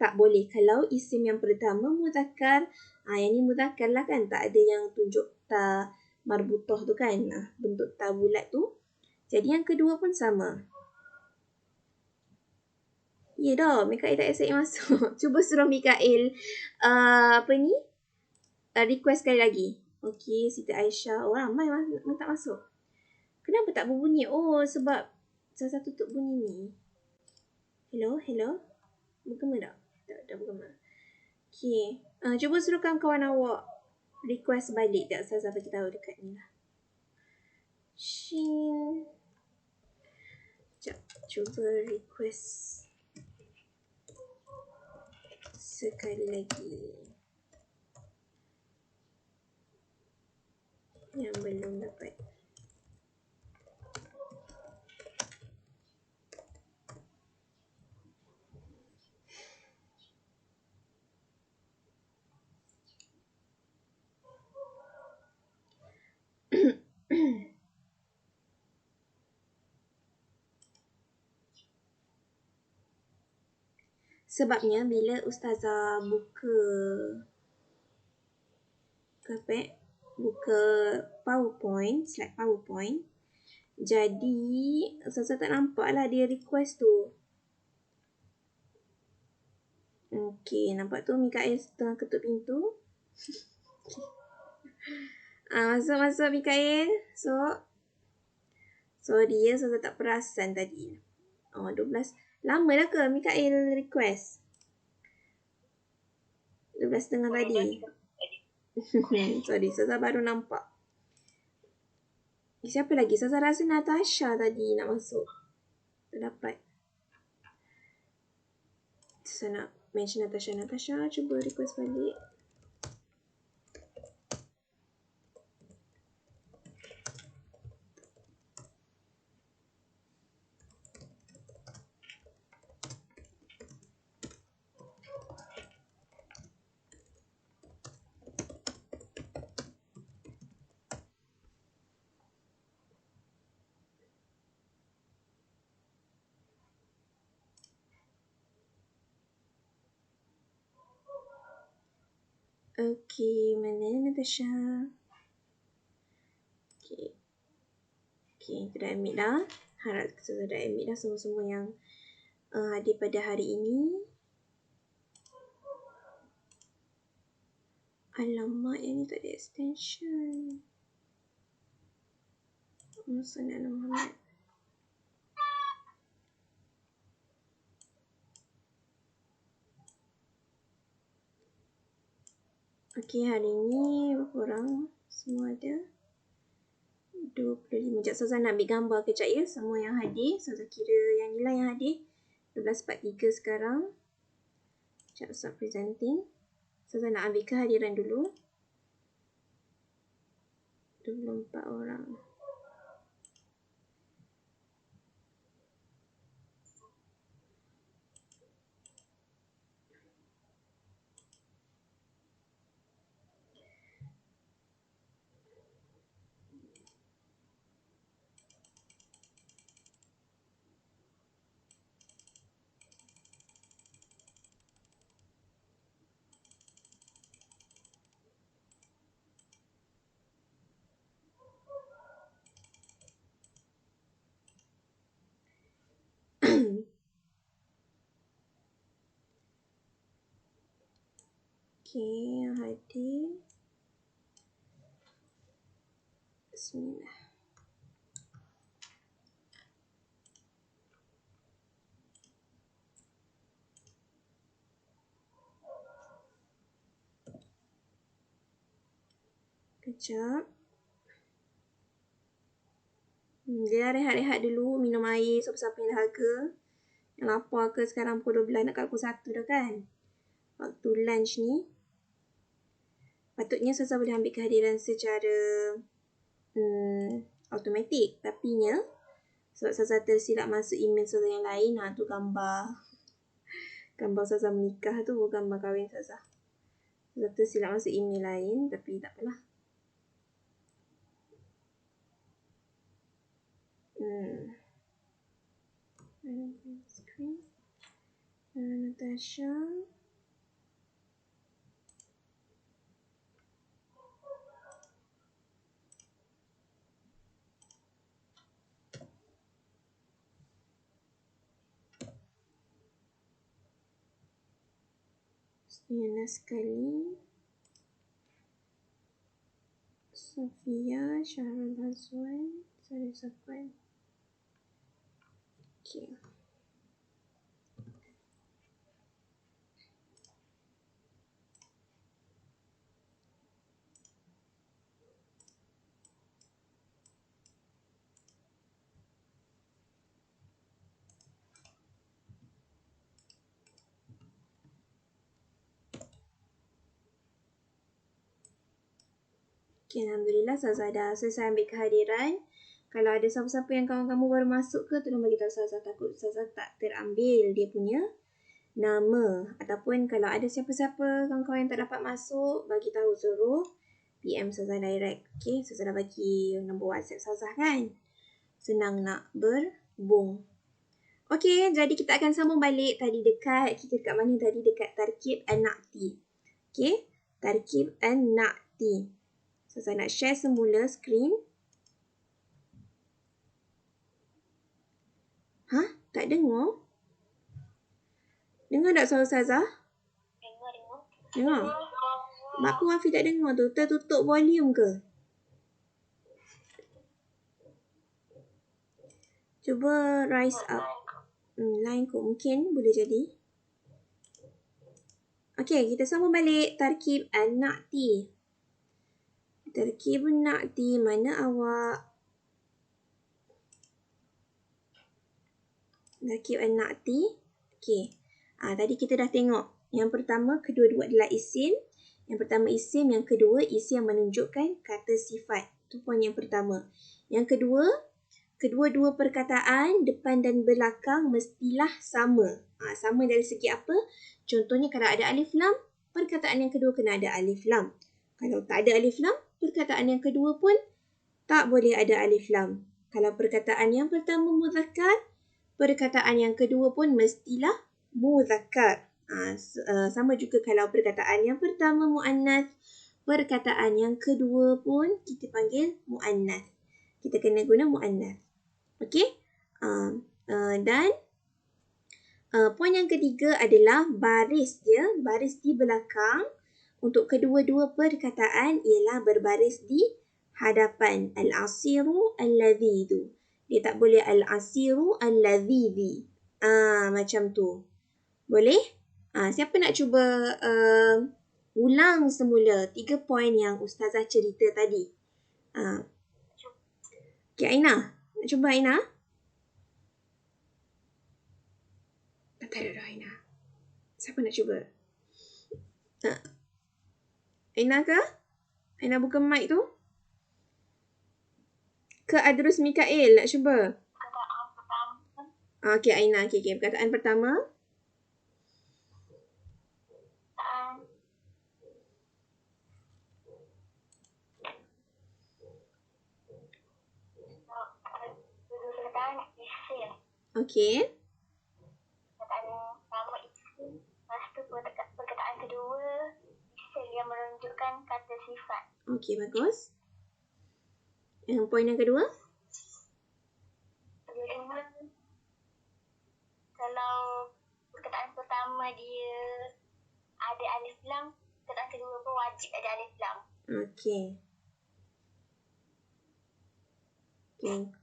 Tak boleh. Kalau isim yang pertama mudzakkar, yang ni mudzakkar lah kan, tak ada yang tunjuk ta marbutah tu kan, bentuk ta bulat tu. Jadi yang kedua pun sama. Ya dah, Mikael tak accept masuk. Cuba suruh Mikael request sekali lagi. Okey, Siti Aisyah. Ramai tak masuk. Kenapa tak berbunyi? Oh, sebab salah satu tutup bunyi ni. Hello. Bergema tak? Tak bergema. Okey. Cuba suruh kawan-kawan awak request balik. Tak saya bagi tahu dekat ni lah. Shin. Sekejap. Cuba request sekali lagi. yang belum dapat. Sebabnya bila ustazah buka PowerPoint, slide PowerPoint, jadi ustazah tak nampak lah dia request tu. Okey, nampak tu Mikael tengah ketuk pintu. Masuk Mikael. Sorry ya, ustazah tak perasan tadi. 12. Lama dah ke Mikael request? 12.30 tadi. Sorry, ustazah baru nampak. Siapa lagi? Ustazah rasa Natasha tadi nak masuk. Tak dapat. Saya nak mention Natasha. Cuba request balik. Okey, mana Natasha? Okey, kita dah admit dah. Harap kita dah admit dah semua-semua yang hadir pada hari ini. Alamak, yang ni tak ada extension. Musnah Muhammad. Okey, hari ni berapa orang? Semua ada 25. Sekejap Ustazah nak ambil gambar kejap ya. Semua yang hadir. Ustazah kira yang nilai yang hadir 12.43 sekarang. Sekejap Ustazah presenting. Ustazah nak ambil kehadiran dulu. 24 orang. Okey, yang hadir. Bismillah. Kejap. Dia rehat-rehat dulu, minum air, siapa-siapa yang dahaga. Yang lapar ke sekarang pukul 12 nak kat pukul 1 dah kan? Waktu lunch ni. Patutnya Ustazah boleh ambil kehadiran secara automatik. Tapinya, sebab Ustazah tersilap masuk email Ustazah yang lain. Tu gambar Ustazah menikah tu, gambar kahwin Ustazah. Ustazah tersilap masuk email lain, tapi tak apalah. Screen. Natasha. Yana sekali. Sofia, Syahrul Hazwan, Sarif Safwan. Okay. Okay, Alhamdulillah Ustazah dah selesai ambil kehadiran. Kalau ada siapa-siapa yang kawan kamu baru masuk ke, tolong bagi tahu Ustazah, takut Ustazah tak terambil dia punya nama. Ataupun kalau ada siapa-siapa kawan-kawan yang tak dapat masuk, bagi tahu suruh PM Ustazah direct. Okay, Ustazah dah bagi nombor WhatsApp Ustazah kan. Senang nak berhubung. Okay, jadi kita akan sambung balik. Tadi kita dekat mana tadi? Dekat tarkib an-na'ti. Okay, tarkib an-na'ti. Ustazah nak share semula skrin. Tak dengar? Dengar tak suara Ustazah? Dengar. Mak aku Wafi tak dengar tu. Tertutup volume ke? Cuba rise up. Line kot mungkin boleh jadi. Okay, kita sambung balik. Tarkib an-na'ti. Tarkib an-na'ti. Mana awak? Tarkib an-na'ti. Okay. Tadi kita dah tengok. Yang pertama, kedua-dua adalah isim. Yang pertama isim, yang kedua isim yang menunjukkan kata sifat. Itu poin yang pertama. Yang kedua, kedua-dua perkataan depan dan belakang mestilah sama. Sama dari segi apa? Contohnya kalau ada alif lam, perkataan yang kedua kena ada alif lam. Kalau tak ada alif lam, perkataan yang kedua pun tak boleh ada alif lam. Kalau perkataan yang pertama muzakkar, perkataan yang kedua pun mestilah muzakkar. Sama juga kalau perkataan yang pertama muannas, perkataan yang kedua pun kita panggil muannas. Kita kena guna muannas. Okey? Dan poin yang ketiga adalah baris dia, baris di belakang untuk kedua-dua perkataan ialah berbaris di hadapan. Al-asiru al-ladhidu. Dia tak boleh al-asiru al-ladhidi. Macam tu. Boleh? Siapa nak cuba ulang semula 3 poin yang Ustazah cerita tadi? Okay, Aina. Nak cuba Aina? Tak ada dah Aina. Siapa nak cuba? Aina ke? Aina buka mic tu? Ke Adrus Mikael nak cuba? Perkataan pertama. Okay, Aina. Okay. Perkataan pertama. Perkataan isim. Okay. Perkataan pertama isim. Lepas tu perkataan kedua isim yang menunjukkan kata sifat. Okay, bagus. Yang poin yang kedua? Kedua, kalau perkataan pertama dia ada alif lam, perkataan kedua pun wajib ada alif lam. Okay.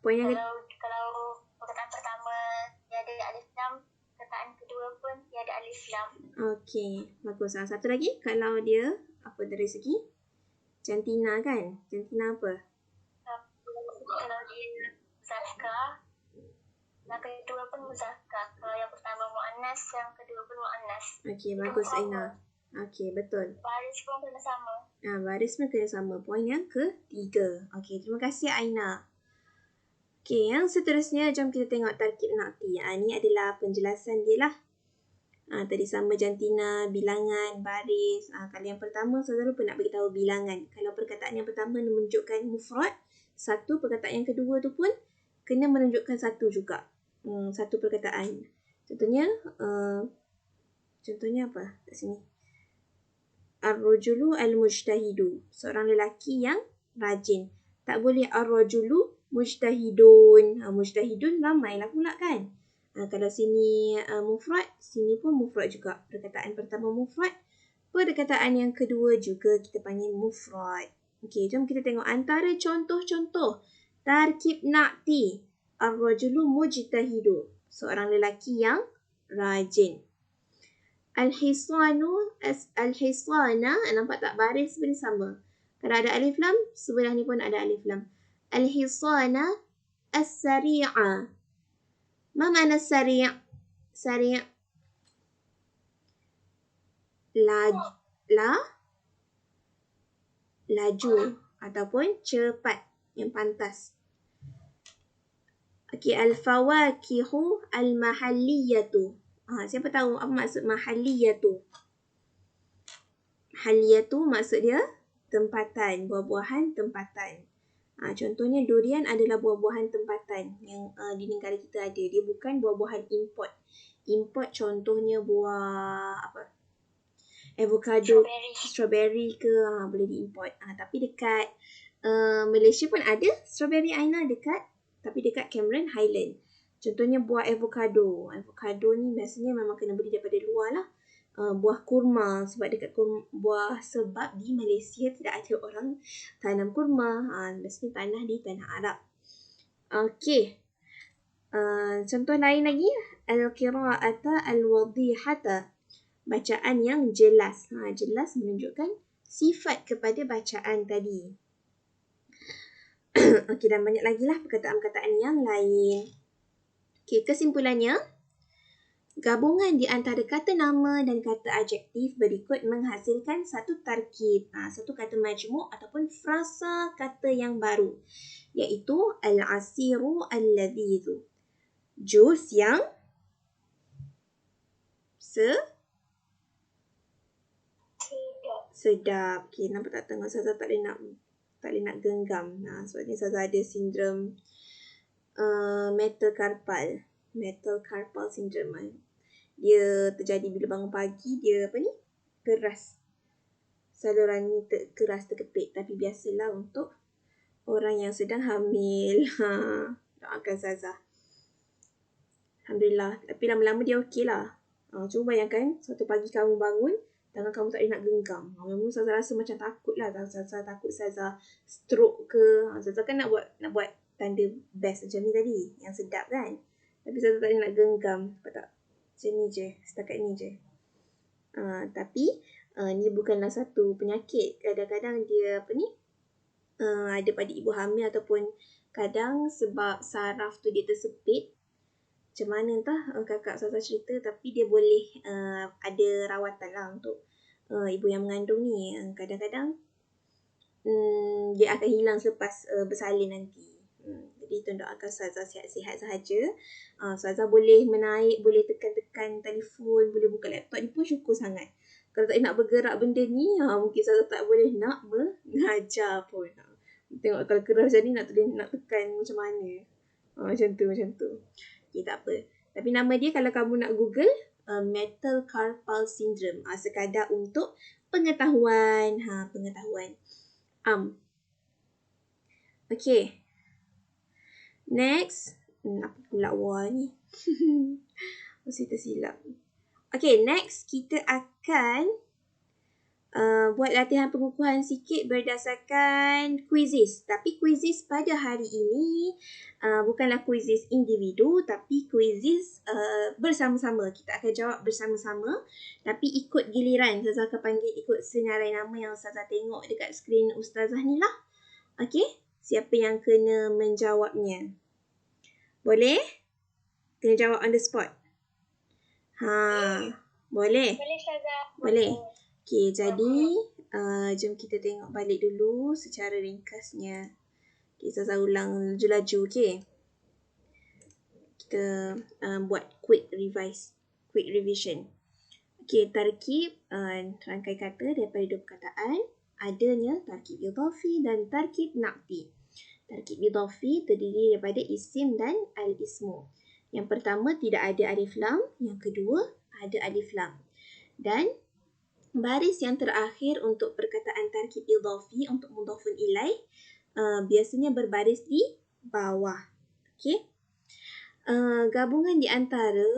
Poin yang kedua? Kalau perkataan pertama dia ada alif lam, perkataan kedua pun dia ada alif lam. Okay, bagus. Satu lagi, kalau dia apa dari segi jantina kan? Jantina apa? Kalau dia muzakkar, yang kedua pun muzakkar. Kalau yang pertama muannas, yang kedua pun muannas. Okay, bagus Aina. Okay, betul. Baris pun kena sama. Baris pun kena sama. Poin yang ketiga. Okay, terima kasih Aina. Okay, yang seterusnya jom kita tengok tarkib na'ti. Ni adalah penjelasan dia lah. Tadi sama jantina, bilangan, baris. Kalau yang pertama, saudara lupa nak beritahu bilangan. Kalau perkataan yang pertama menunjukkan mufrad, satu, perkataan yang kedua tu pun kena menunjukkan satu juga. Satu perkataan. Contohnya apa kat sini? Ar-rajulu al-mujtahidu. Seorang lelaki yang rajin. Tak boleh ar-rajulu mujtahidun. Mujtahidun ramai lah pula kan. Kalau sini mufrad, sini pun mufrad juga. Perkataan pertama mufrad, perkataan yang kedua juga kita panggil mufrad. Okey, jom kita tengok antara contoh-contoh tarkib na'ti. Ar-rajulu mujtahidu. Seorang lelaki yang rajin. Al-hisana, nampak tak baris bersama. Kalau ada alif lam, sebelah ni pun ada alif lam. Al-hisana as-sari'a. Ma makna sari'? Sari' laju. ataupun cepat, yang pantas. Okey, al-fawakihu al-mahalliyatu. Siapa tahu apa maksud mahalliyatu? Mahalliyatu maksud dia tempatan, buah-buahan tempatan. Contohnya durian adalah buah-buahan tempatan yang di negara kita ada. Dia bukan buah-buahan import. Import contohnya buah apa? Avocado, strawberry ke boleh diimport. Tapi dekat Malaysia pun ada strawberry Aina dekat, tapi dekat Cameron Highland. Contohnya buah avocado. Avocado ni biasanya memang kena beli daripada luar lah. Buah kurma, sebab dekat sebab di Malaysia tidak ada orang tanam kurma. Biasanya tanah di tanah Arab. Okey. Contoh lain lagi, al-qira'ata al-wadihata. Bacaan yang jelas. Jelas menunjukkan sifat kepada bacaan tadi. Okey, dan banyak lagi lah perkataan-perkataan yang lain. Okey, kesimpulannya, gabungan di antara kata nama dan kata adjektif berikut menghasilkan satu tarkib, satu kata majmuk ataupun frasa kata yang baru, iaitu al-asiru al-ladhidu. Jus yang sedap. Okey, nampak tak tengok Saza tak boleh nak genggam. Sebabnya Saza ada sindrom metacarpal syndrome. Dia terjadi bila bangun pagi, dia keras. Saluran ni keras terkepit. Tapi biasalah untuk orang yang sedang hamil. Doakan Saza. Alhamdulillah. Tapi lama-lama dia okey lah. Cuba bayangkan, suatu pagi kamu bangun, tangan kamu tak boleh nak genggam. Memang Saza rasa macam takut lah. Saza takut Saza stroke ke. Saza kan nak buat tanda best macam ni tadi. Yang sedap kan. Tapi Saza tak boleh nak genggam. Nampak tak? Macam ni je. Setakat ni je. Tapi ni bukanlah satu penyakit. Kadang-kadang dia ada pada ibu hamil ataupun kadang sebab saraf tu dia tersepit. Macam mana entah kakak Saza cerita, tapi dia boleh ada rawatan lah untuk ibu yang mengandung ni. Kadang-kadang dia akan hilang selepas bersalin nanti. Jadi itu doakan Saza sihat-sihat sahaja. Saza boleh menaik, boleh tekan-tekan telefon, boleh buka laptop ni pun syukur sangat. Kalau tak nak bergerak benda ni, mungkin Saza tak boleh nak mengajar pun. Tengok kalau keras macam ni nak tekan macam mana. Macam tu. Okay, tak apa. Tapi nama dia kalau kamu nak Google, metacarpal syndrome. Sekadar untuk pengetahuan. Pengetahuan. Okay. Next. Apa pula ni? Mesti tersilap. Okay, next kita akan buat latihan pengukuhan sikit berdasarkan quizzes. Tapi quizzes pada hari ini bukanlah quizzes individu, tapi quizzes bersama-sama. Kita akan jawab bersama-sama, tapi ikut giliran. Saza akan panggil ikut senarai nama yang Saza tengok dekat skrin Ustazah ni lah. Okay, siapa yang kena menjawabnya? Boleh? Kena jawab on the spot. Boleh? Boleh, Saza. Boleh. Okay, jadi jom kita tengok balik dulu secara ringkasnya. Okay, Saza ulang laju-laju, okay. Kita buat quick revision. Okay, tarkib rangkai kata daripada 2 perkataan. Adanya tarkib idhafi dan tarkib na'ti. Tarkib idhafi terdiri daripada isim dan al-ismu. Yang pertama tidak ada alif lam, yang kedua ada alif lam. Dan baris yang terakhir untuk perkataan tarkib idhafi untuk mudhafun ilaih biasanya berbaris di bawah. Okey. Gabungan di antara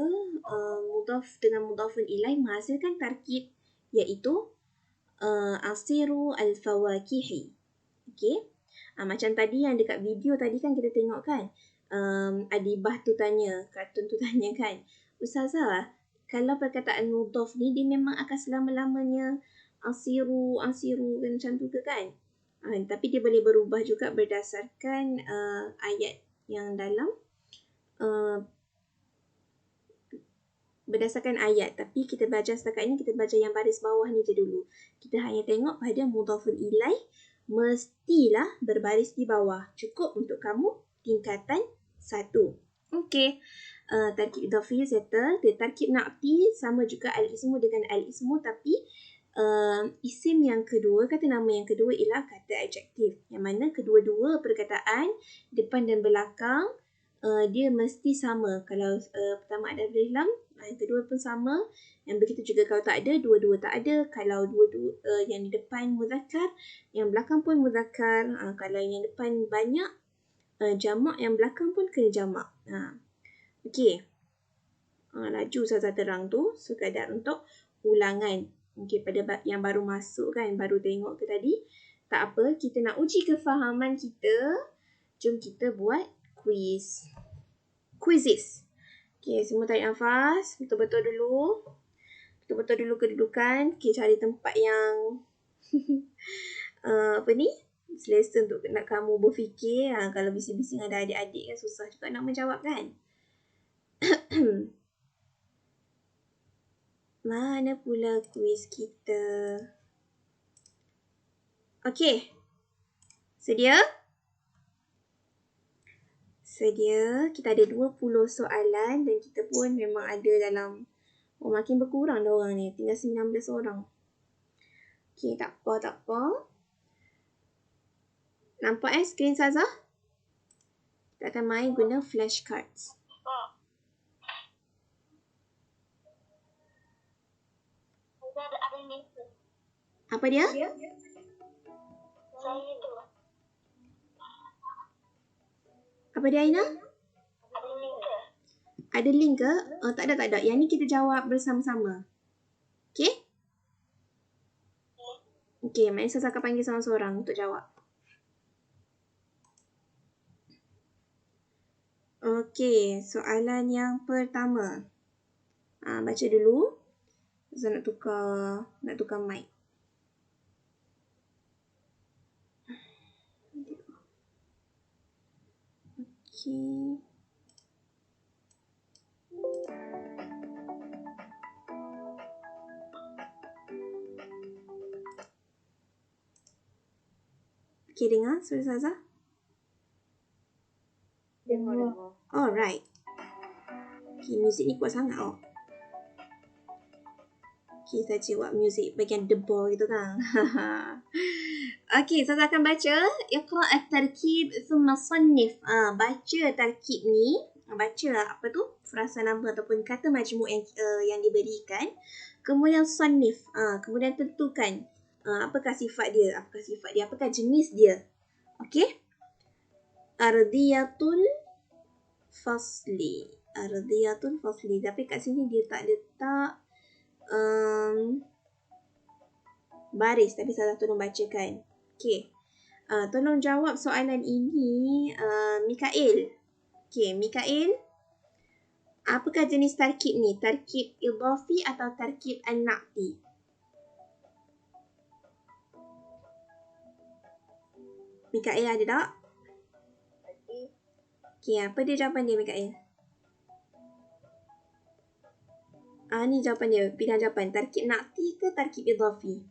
mudhaf dengan mudhafun ilaih menghasilkan tarkib iaitu asiru al-fawakihi. Okey. Macam tadi yang dekat video tadi kan kita tengok kan. Adibah tu tanya, kartun tu tanya kan, Ustazah, kalau perkataan mudhaf ni dia memang akan selama-lamanya asiru kan macam tu ke kan? Tapi dia boleh berubah juga berdasarkan ayat yang dalam berdasarkan ayat. Tapi kita baca setakat ni, kita baca yang baris bawah ni je dulu. Kita hanya tengok pada mudhafun ilaih mestilah berbaris di bawah. Cukup untuk kamu tingkatan 1. Okey. Tarkib idhafi settle. Tarkib na'ti sama juga al-ismu dengan al-ismu, tapi isim yang kedua, kata nama yang kedua ialah kata adjektif. Yang mana kedua-dua perkataan depan dan belakang dia mesti sama. Kalau pertama ada alif lam, yang kedua pun sama. Yang begitu juga kalau tak ada, dua-dua tak ada. Kalau dua-dua yang di depan muzakkar, yang belakang pun muzakkar. Kalau yang depan banyak jamak, yang belakang pun kena jamak. Okey. Laju Ustazah terang tu sekadar untuk ulangan. Okey, pada yang baru masuk kan, baru tengok ke tadi. Tak apa, kita nak uji kefahaman kita. Jom kita buat quiz. Quizzes. Okey, semua tarik nafas. Betul-betul dulu. Betul-betul dulu kedudukan. Okey, cari tempat yang selesa untuk nak kamu berfikir. Kalau bising-bising ada adik-adik kan susah juga nak menjawab kan. Mana pula kuis kita? Okey. Sedia? Sedia. Kita ada 20 soalan dan kita pun memang ada dalam makin berkurang dah orang ni. Tinggal 19 orang. Okey, tak apa. Nampak skrin Sazah? Kita akan main guna flashcards. Ada link ke? Apa dia? Saya tu. Apa dia Aina? Ada link ke? Ada link ke? Tak ada. Yang ni kita jawab bersama-sama. Okey? Okey, maknanya saya akan panggil seorang-seorang untuk jawab. Okey, soalan yang pertama. Baca dulu. Saya nak tukar mic. Okey. Okey, dengar suara Sazah? Dengar. Alright. Okey, muzik ni kuat sangat oh. Okey, saya buat muzik bagian debor gitu kan. Okey, saya akan baca. Iqra' at-tarkib thumma sannif. Baca tarkib ni. Baca apa tu? Frasa nama ataupun kata majmuk yang diberikan. Kemudian sannif. Kemudian tentukan apakah sifat dia. Apakah jenis dia. Okey? Ardiyatul fasli. Tapi kat sini dia tak letak baris, tapi saya tolong bacakan. Okey. Tolong jawab soalan ini Mikael. Okey, Mikael. Apakah jenis tarkib ni? Tarkib idhafi atau tarkib an-na'ti? Mikael ada tak? Okey, apa dia jawapan dia Mikael? Ni jawapan dia. Pilihan jawapan. Tarkib na'ti ke tarkib idhafi?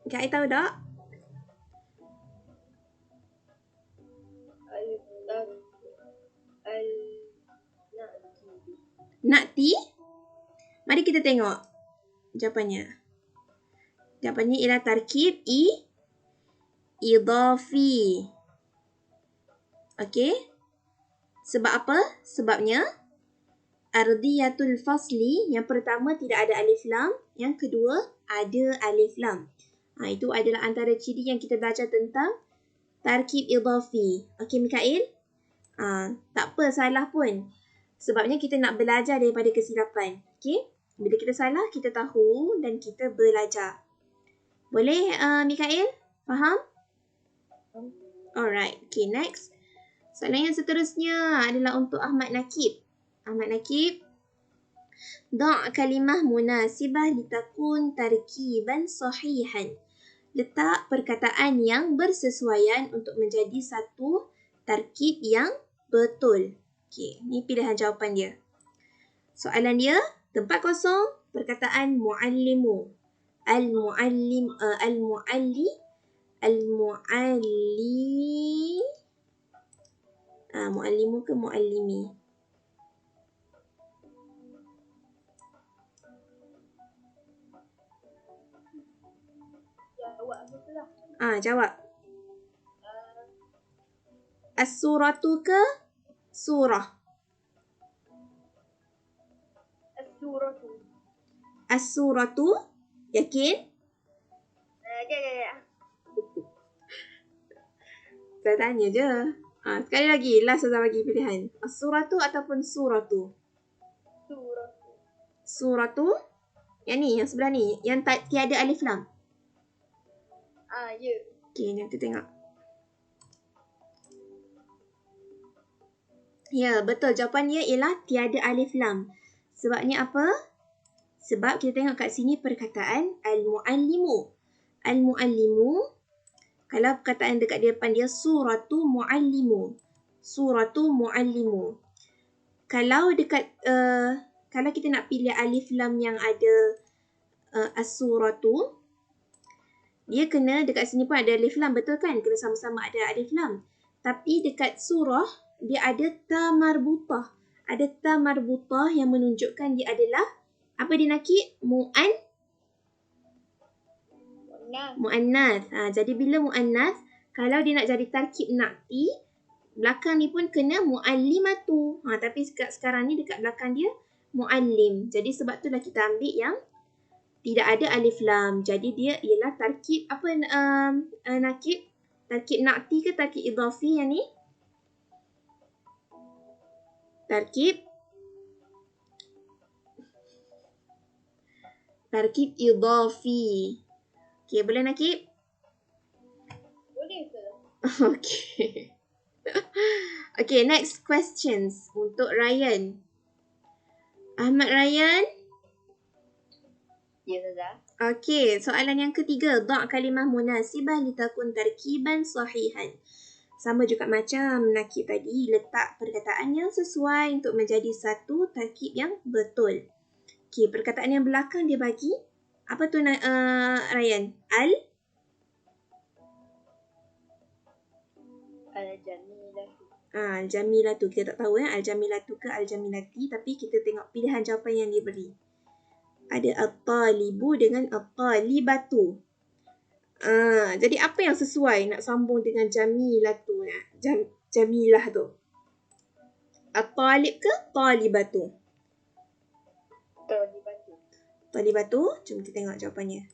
Mikael tahu tak? Na'ti? Mari kita tengok jawapannya. Jawapannya ialah tarkib idhafi. Okey. Sebab apa? Sebabnya ardiyatul fasli, yang pertama tidak ada alif lam, yang kedua ada alif lam. Itu adalah antara ciri yang kita belajar tentang tarkib idhafi. Okey Mikael? Tak apa, salah pun. Sebabnya kita nak belajar daripada kesilapan. Okey? Bila kita salah, kita tahu dan kita belajar. Boleh Mikael? Faham? Alright. Okay, next. Soalan yang seterusnya adalah untuk Ahmad Nakib. Ahmad Nakib. Da' kalimah munasibah litakun tarkiban sahihan. Letak perkataan yang bersesuaian untuk menjadi satu tarkib yang betul. Okay, ni pilihan jawapan dia. Soalan dia, tempat kosong, perkataan muallimu. Al-muallim, al-mualli, al-mualli. Muallimu ke muallimi? Jawab. As-suratu ke surah? As-suratu. As-suratu. Yakin? Saya tanya je. Sekali lagi. Last saya bagi pilihan. As-suratu ataupun suratu? Suratu. Suratu. Yang ni, yang sebelah ni. Yang tiada alif lam. Ya. Okay, nanti tengok. Ya, betul. Jawapan dia ialah tiada alif lam. Sebabnya apa? Sebab kita tengok kat sini perkataan al-muallimu. Al-muallimu. Kalau perkataan dekat depan dia suratu muallimu. Suratu muallimu. Kalau dekat kalau kita nak pilih alif lam yang ada as-suratu, dia kena dekat sini pun ada alif lam, betul kan? Kena sama-sama ada alif lam. Tapi dekat surah dia ada ta marbutah. Ada ta marbutah yang menunjukkan dia adalah apa dia nakib? Muannas. Jadi bila muannas, kalau dia nak jadi tarkib nakti, belakang ni pun kena muallimatu. Tapi sekarang ni dekat belakang dia muallim. Jadi sebab itulah kita ambil yang tidak ada alif lam. Jadi dia ialah tarkib apa nakib? Tarkib nakti ke tarkib idhafi yang ni? Tarkib idhafi. Okey, boleh nakib? Boleh ke? Okey. Okay, next questions untuk Ryan. Ahmad Ryan. Ya, Ustazah. Okey, soalan yang ketiga. Da' kalimah munasibah litakun tarkiban sahihan. Sama juga macam nakib tadi, letak perkataan yang sesuai untuk menjadi satu tarkib yang betul. Okey, perkataan yang belakang dia bagi. Apa tu Ryan? Al-jamilatu. Al-jamilatu. Kita tak tahu al-jamilatu ke al-jamilati, tapi kita tengok pilihan jawapan yang diberi. Ada at-talibu dengan at-talibatu. Jadi apa yang sesuai nak sambung dengan jamilatu? Jamilah tu. At-talib ke talibatu? Talibatu. Talibatu. Jom kita tengok jawapannya.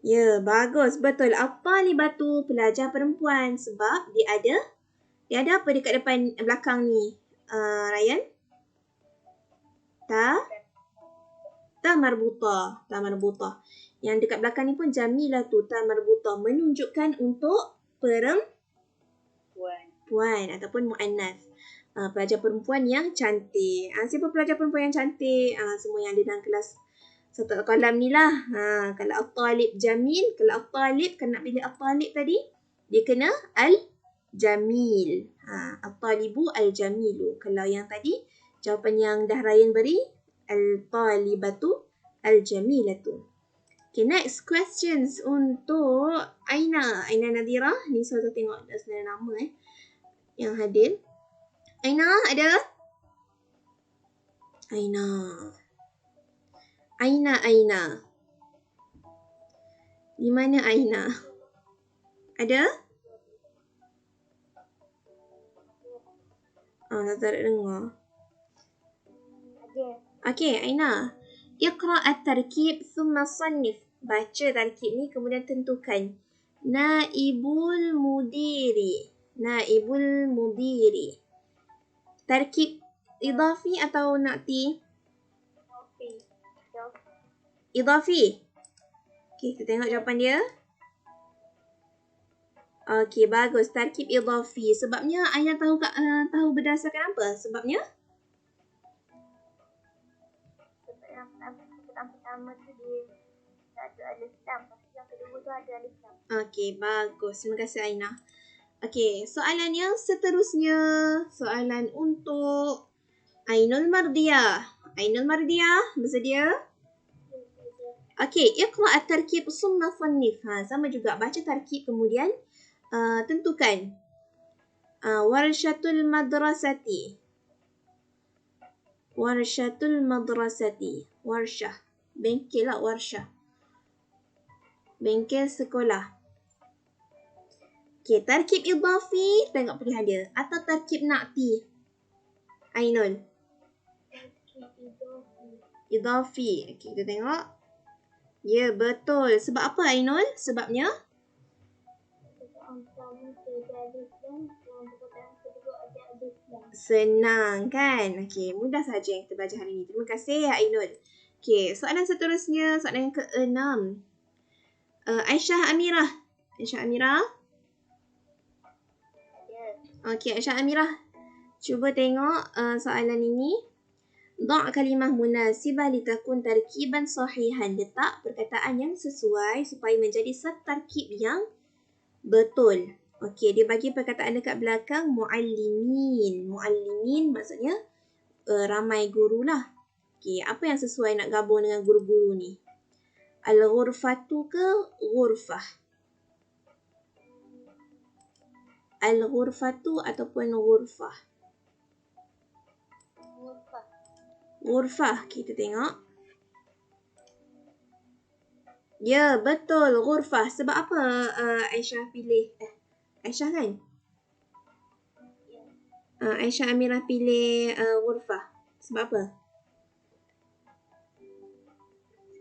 Ya, bagus. Betul. At-talibatu, pelajar perempuan. Sebab dia ada apa dekat depan belakang ni? Ryan? Ta marbutah. Ta marbutah. Yang dekat belakang ni pun jamilatu, ta marbutah. Menunjukkan untuk perempuan ataupun muannas. Pelajar perempuan yang cantik. Siapa pelajar perempuan yang cantik? Semua yang ada dalam kelas satu kalam ni lah. Kalau at-talib jamil, kalau at-talib, kalau nak pilih at-talib tadi, dia kena al-jamil. At-talibu al-jamilu. Kalau yang tadi, jawapan yang dah Ryan beri, al-talibatu al-jamilatu. Okay, next questions untuk Aina. Aina Nadira. Ni saya tengok dah sebenarnya nama yang hadir. Aina, ada? Aina. Di mana Aina? Ada? Tak dengar. Ada. Okey, Aina. Iqra at-tarkib thumma sannif. Baca tarkib ni kemudian tentukan. Naibul mudiri. Tarkib idhafi atau nakti? Idhafi. Okey, kita tengok jawapan dia. Okey, bagus. Tarkib idhafi. Sebabnya Aina tahu berdasarkan apa? Sebabnya? Pertama tu dia tak ada alif lam. Lepas yang kedua tu ada alif lam. Okey, bagus. Terima kasih Aina. Okey, soalan yang seterusnya. Soalan untuk Ainul Mardiyah. Ainul Mardiyah, bersedia? Okey, iqra' at-tarkib summa sannif. Sama juga, baca tarkib kemudian tentukan. Warshatul madrasati. Warshatul madrasati. Warshah. Bengkel lah, warshah. Bengkel sekolah. Okey, tarkib idhafi, tengok pilihan dia. Atau tarkib na'ti. Ainul. Idhafi. Okey, kita tengok. Ya, betul. Sebab apa Ainul? Sebabnya? Senang kan? Okey, mudah saja yang kita belajar hari ini. Terima kasih Ainul. Okey, soalan seterusnya, soalan yang ke-6. Aisyah Amirah. Aisyah Amirah. Okey, Aisyah Amirah. Cuba tengok soalan ini. Da' kalimah munasibah litakun tarkiban sahihan. Letak perkataan yang sesuai supaya menjadi satu tarkib yang betul. Okey, dia bagi perkataan dekat belakang muallimin. Muallimin maksudnya ramai guru lah. Okey, apa yang sesuai nak gabung dengan guru-guru ni? Al-ghurfatu ke ghurfah? Al-ghurfatu ataupun ghurfah? Ghurfah, kita tengok. Ya, betul, ghurfah. Sebab apa Aisyah pilih? Aisyah kan? Aisyah Amirah pilih ghurfah. Sebab apa?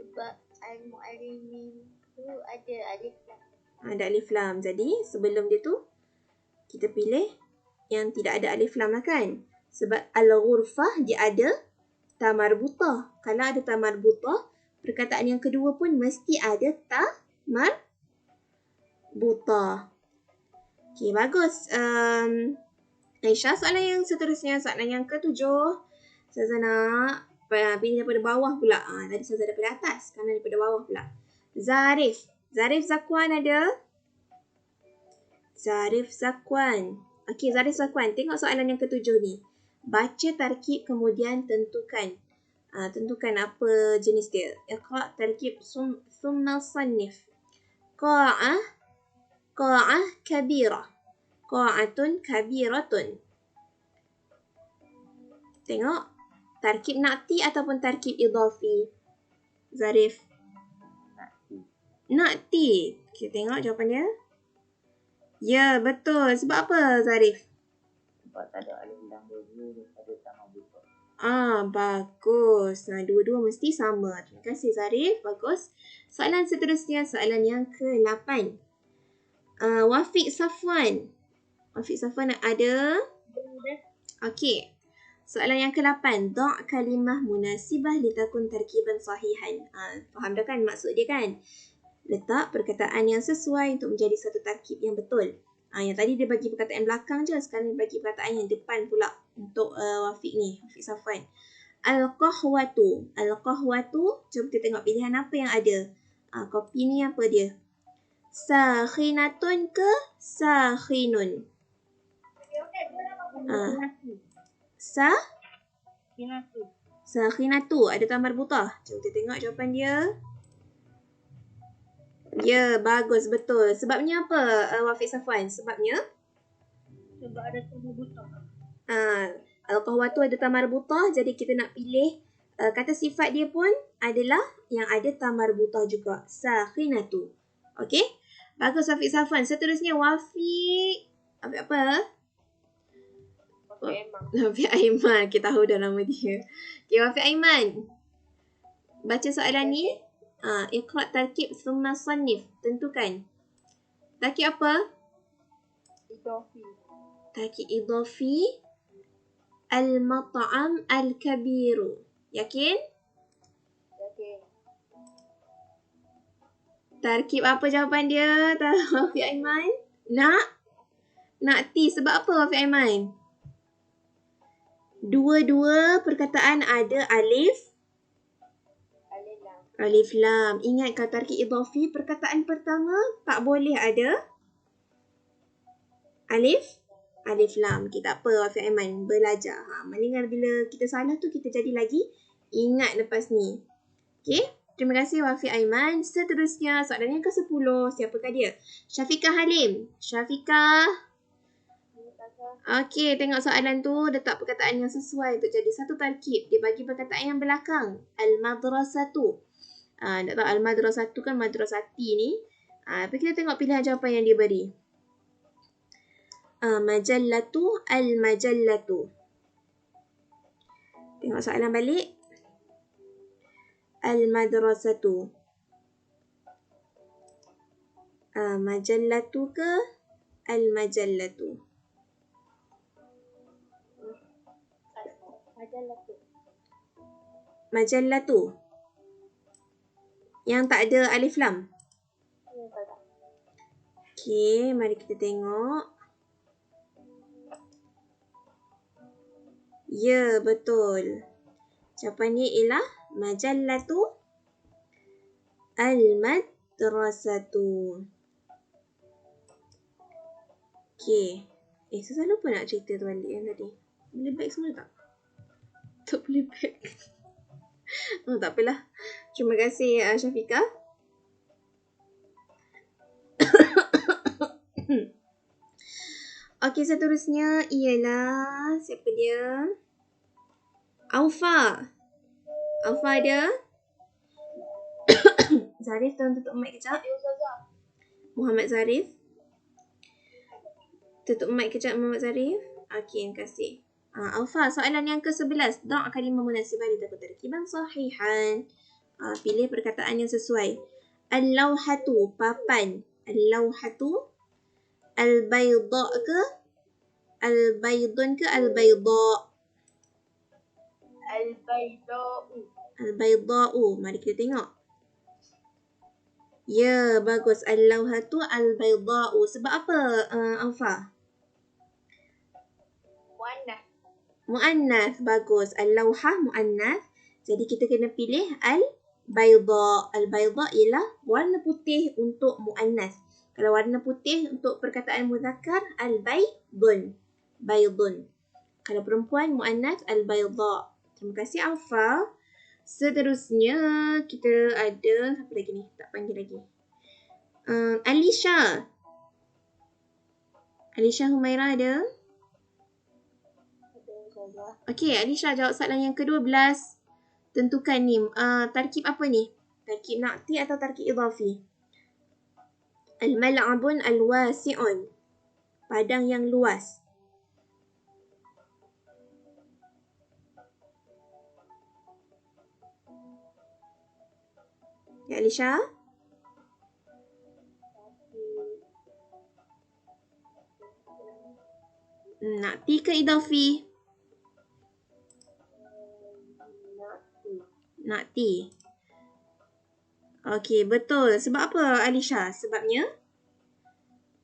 Sebab al-mu'allimin tu ada alif lam. Ada alif lam. Jadi, sebelum dia tu, kita pilih yang tidak ada alif lam lah kan? Sebab al-ghurfah dia ada tamarbutah. Kalau ada tamarbutah, perkataan yang kedua pun mesti ada tamarbutah. Okey, bagus. Aisyah, soalan yang seterusnya, soalan yang ke-7. Saya nak pilih daripada bawah pula. Tadi saya daripada atas, sekarang daripada bawah pula. Zarif. Zarif Zakwan ada? Zarif Zakwan. Okey, Zarif Zakwan. Tengok soalan yang ke-7 ni. Baca tarkib kemudian tentukan. Tentukan apa jenis dia. Iqra' tarkib summa sannif. Qa'ah. Qa'ah kabirah. Qa'atun kabiratun. Tengok. Tarkib na'ti ataupun tarkib idhafi? Zarif. Na'ti. Okay, tengok jawapan dia. Ya, betul. Sebab apa Zarif? Sebab tak ada alif lam dulu, ada tamarbutah. Bagus. Dua-dua mesti sama. Terima kasih Zarif. Bagus. Soalan seterusnya, soalan yang ke-8. Wafiq Safwan. Wafiq Safwan ada? Okey. Soalan yang ke-8. Da' kalimah munasibah litakun tarkiban sahihan. Faham dah kan maksud dia kan? Letak perkataan yang sesuai untuk menjadi satu tarkib yang betul. Yang tadi dia bagi perkataan belakang je. Sekarang dia bagi perkataan yang depan pula untuk Wafiq ni. Wafiq Safwan. Al-qahwatu. Al-qahwatu. Cuba kita tengok pilihan apa yang ada. Kopi ni apa dia? Sakhinatun ke sakhinun? Sakhinatu. Ada tamarbutah. Cuba kita tengok jawapan dia. Ya, bagus, betul. Sebabnya apa Wafiq Safwan? Sebabnya? Sebab ada tamarbutah. Al-qahwatu ada tamarbutah. Jadi kita nak pilih kata sifat dia pun adalah yang ada tamarbutah juga. Sakhinatu. Okey? Bagus Wafiq Safwan. Seterusnya Wafiq. Wafiq apa? Wafiq Aiman. Kita tahu dah nama dia. Okay, Wafiq Aiman. Baca soalan ni. Iqra' tarkib summa sannif. Tentukan. Tarkib apa? Idhafi. Tarkib idhafi. Al-mat'am al-kabiru. Yakin? Yakin. Tarkib apa jawapan dia? Wafiq Aiman? Na'ti. Sebab apa Wafiq Aiman? Dua-dua perkataan ada alif lam. Ingat kalau tarkib idhafi, perkataan pertama tak boleh ada alif alif lam. Okay, tak apa Wafiq Aiman, belajar. Mendingan bila kita salah tu kita jadi lagi ingat lepas ni. Okay, terima kasih Wafiq Aiman. Seterusnya soalan yang ke-10. Siapakah dia? Syafiqah Halim. Syafiqah. Okay, tengok soalan tu. Letak perkataan yang sesuai untuk jadi satu tarkib. Dia bagi perkataan yang belakang. Al-madrasatu. Tak tahu al-madrasatu kan madrasati ni. Tapi kita tengok pilihan jawapan yang dia beri. Majallatu, al-majallatu. Tengok soalan balik. Al-madrasatu. Majallatu ke al-majallatu? Majallatu. Yang tak ada alif lam. Okey, mari kita tengok. Ya, betul. Jawapannya ialah majallatu al-madrasatu. Okey. Saya lupa nak cerita tu balik yang tadi. Boleh back semua tak? Tak boleh back. Tak apalah. Terima kasih Syafiqah. Okey, seterusnya ialah siapa dia? Aufa. Aufa ada? Zarif, tolong tutup mic kejap. Muhammad Zarif. Tutup mic kejap Muhammad Zarif. Okey, terima kasih. Aufa, soalan yang ke-11. Da' kalimah munasibah li takun tarkiban sahihan. Pilih perkataan yang sesuai. Al-lawhatu, papan. Al-lawhatu. Al-bayda' ke? Al-baydun ke al-bayda'? Al-bayda'u. Al-bayda'u. Mari kita tengok. Ya, bagus. Al-lawhatu al-bayda'u. Sebab apa, Aufa? Mu'annath. Bagus. Al-lawhah mu'annath. Jadi kita kena pilih al-bayda'. Al-bayda' ialah warna putih untuk mu'annath. Kalau warna putih untuk perkataan muzakkar, al-baydun. Baydun. Kalau perempuan, mu'annath, al-bayda'. Terima kasih Aufa. Seterusnya kita ada siapa lagi ni? Tak panggil lagi. Alisha. Alisha Humairah ada? Okey, Alisha jawab soalan yang ke-12. Tentukan ni. Tarkib apa ni? Tarkib na'ti atau tarkib idhafi? Al-mal'abun al-wasi'un. Padang yang luas. Ya, Alisha? Na'ti ke idhafi? Na'ti. Okey, betul. Sebab apa Alisha? Sebabnya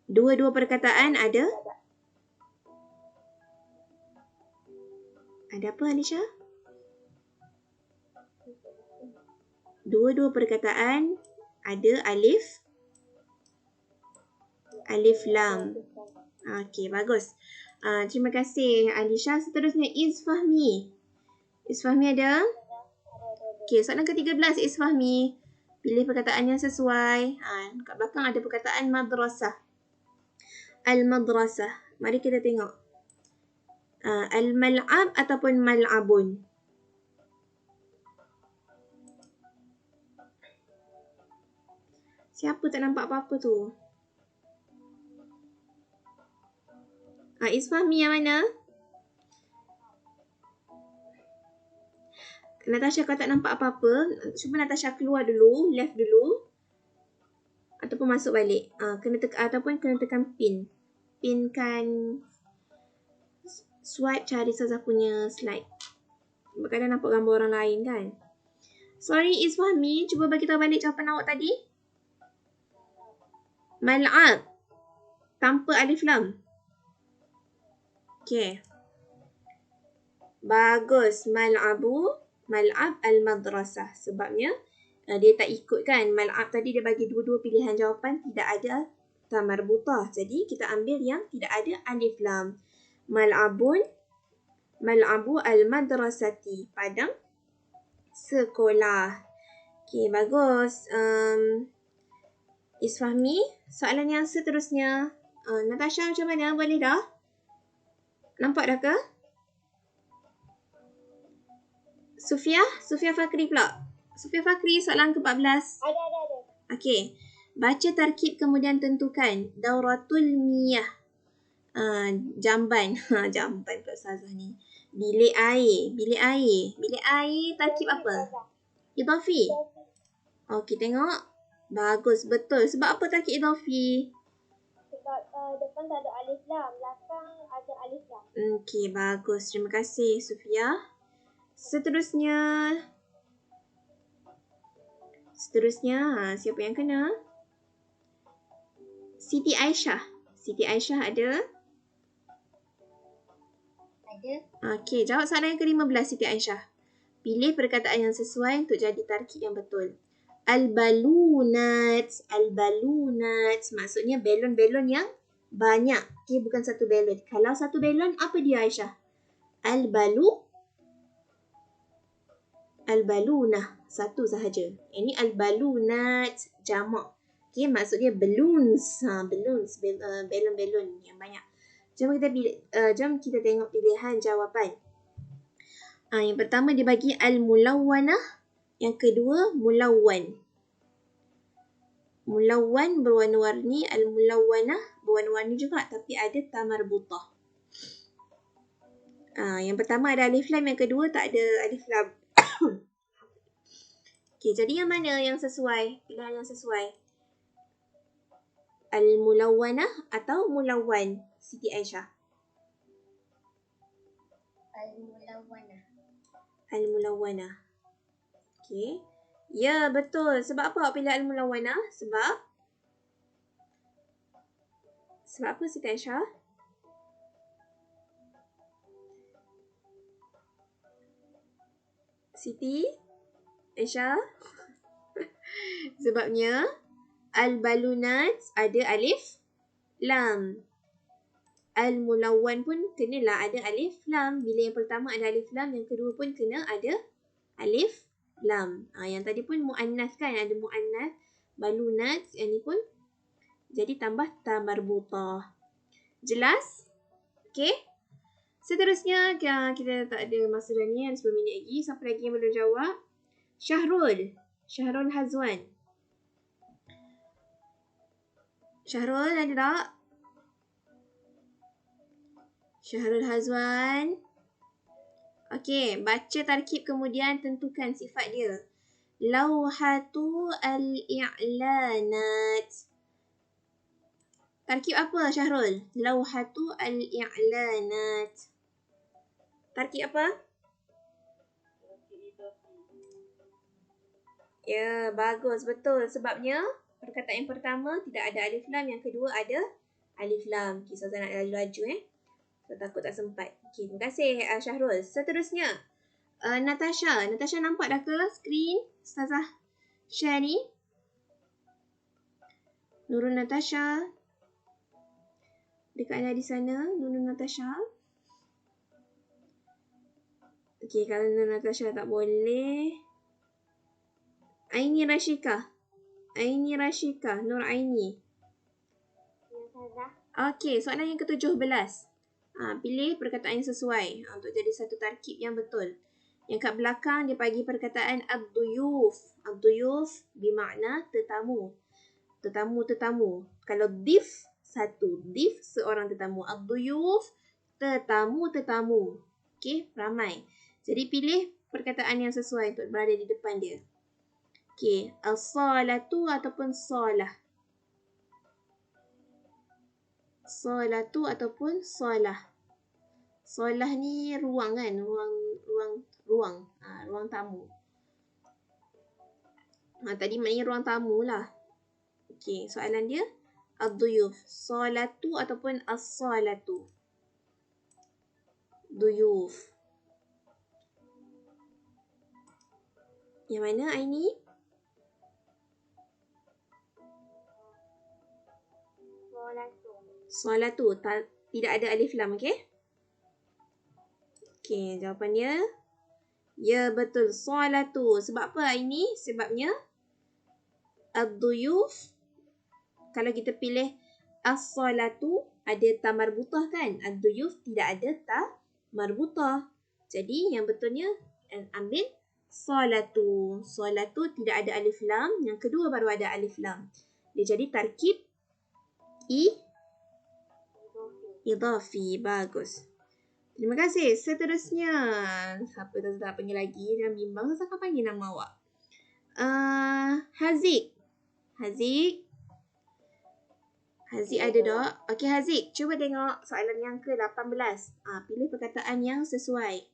dua-dua perkataan ada apa Alisha? Dua-dua perkataan ada alif lam. Okey, bagus. Terima kasih Alisha. Seterusnya Izfahmi. Izfahmi ada? Okey, soalan ke-13 Izfahmi. Pilih perkataan yang sesuai. Kat belakang ada perkataan madrasah. Al-madrasah. Mari kita tengok. Al-mal'ab ataupun mal'abun. Siapa tak nampak apa-apa tu? Izfahmi yang mana? Natasha, kau tak nampak apa-apa, cuba Natasha keluar dulu, left dulu. Ataupun masuk balik. Ataupun kena tekan pin. Pinkan swipe cari Sazah punya slide. Kadang nampak gambar orang lain kan. Sorry Izfahmi, cuba bagi tahu balik jawapan awak tadi. Mal'ab. Tanpa alif lam. Okay. Bagus. Mal'ab al-madrasah. Sebabnya dia tak ikut kan. Mal'ab tadi dia bagi dua-dua pilihan jawapan. Tidak ada tamarbutah. Jadi kita ambil yang tidak ada alif lam. Mal'abun. Mal'abu al-madrasati. Padang sekolah. Okey, bagus. Isfahmi, soalan yang seterusnya. Natasha macam mana? Boleh dah? Nampak dah ke? Sufia Fakri pula. Sufia Fakri, soalan ke-14. Ada. Okey. Baca tarkib kemudian tentukan. Dauratul miyah. Jamban. Jamban pula Ustazah ni. Bilik air. Bilik air tarkib apa? Idhafi. Okey, tengok. Bagus, betul. Sebab apa tarkib idhafi? Sebab depan tak ada alif lam, belakang ada alif lam. Okey, bagus. Terima kasih, Sufia. Seterusnya, siapa yang kena? Siti Aisyah. Siti Aisyah ada? Ada. Okey, jawab soalan yang ke-15, Siti Aisyah. Pilih perkataan yang sesuai untuk jadi tarkib yang betul. Al-balunat. Maksudnya belon-belon yang banyak. Okey, bukan satu belon. Kalau satu belon, apa dia Aisyah? Al-balunah. Satu sahaja. Ini al-balunat. Jamak. Okey, maksudnya balloons. Balloons. Belon-belon yang banyak. Jom kita tengok pilihan jawapan. Yang pertama dia bagi al-mulawwanah. Yang kedua mulawwan. Mulawwan berwarna-warni, al-mulawwanah berwarna-warni juga tapi ada ta marbutah. Yang pertama ada alif lam, yang kedua tak ada alif lam. Okey, jadi yang mana yang sesuai? Pilihan yang sesuai. Al-mulawwanah atau mulawwan, Siti Aisyah? Al-mulawwanah. Okey. Ya, betul. Sebab apa awak pilih al-mulawwanah? Sebab apa Siti Aisyah? Siti Aisyah? Sebabnya al-balunat ada alif lam. Al-mulawwan pun kenalah ada alif lam. Bila yang pertama ada alif lam, yang kedua pun kena ada alif lam. Yang tadi pun mu'annas kan, ada mu'annas, balunat, yang ni pun jadi tambah ta marbutah. Jelas? Okey. Seterusnya kita tak ada masa dah ni, ada 10 minit lagi. Siapa lagi yang belum jawab? Syahrul Hazwan. Syahrul ada tak? Syahrul Hazwan. Okey, baca tarkib kemudian tentukan sifat dia. Lauhatu al-i'lanat. Tarkib apa Syahrul? Lauhatu al-i'lanat. Tarkib apa? Ya, bagus. Betul. Sebabnya perkataan yang pertama tidak ada alif lam, yang kedua ada alif lam. Okey, Ustazah nak laju-laju So, takut tak sempat. Okey, terima kasih Syahrul. Seterusnya, Natasha. Natasha nampak dah ke skrin Ustazah share ni? Nurul Natasha. Dekatlah di sana, Nurul Natasha. Okey, kalau Nurul Natasha tak boleh. Aini Rashika. Nur Aini. Okey, soalan yang ke-17. Pilih perkataan yang sesuai untuk jadi satu tarkib yang betul. Yang kat belakang dia bagi perkataan ad-duyuf. Ad-duyuf bermakna tetamu. Tetamu. Kalau dif, satu. Dif, seorang tetamu. Ad-duyuf, tetamu. Okey, ramai. Jadi pilih perkataan yang sesuai untuk berada di depan dia. Okey, as-salatu ataupun salah. Salatu ataupun salah. Salah ni ruang kan? Ruang tamu. Tadi maknanya ruang tamu lah. Okey, soalan dia ad-duyuf. Salatu ataupun as-salatu. Duyuf. Yang mana Aini? Salatu. Tidak ada alif lam, okey? Okey, jawapannya ya betul. Solatu. Sebab apa ini? Sebabnya ad-duyuf, kalau kita pilih as-solatu ada ta marbutah kan? Ad-duyuf tidak ada ta marbutah. Jadi yang betulnya ambil solatu. Solatu tidak ada alif lam. Yang kedua baru ada alif lam. Dia jadi tarkib idafi. Bagus. Terima kasih. Seterusnya. Siapa tak panggil lagi? Jangan bimbang. Saya akan panggil nama awak. Haziq. Haziq ada tak? Okey Haziq, cuba tengok soalan yang ke-18. Pilih perkataan yang sesuai.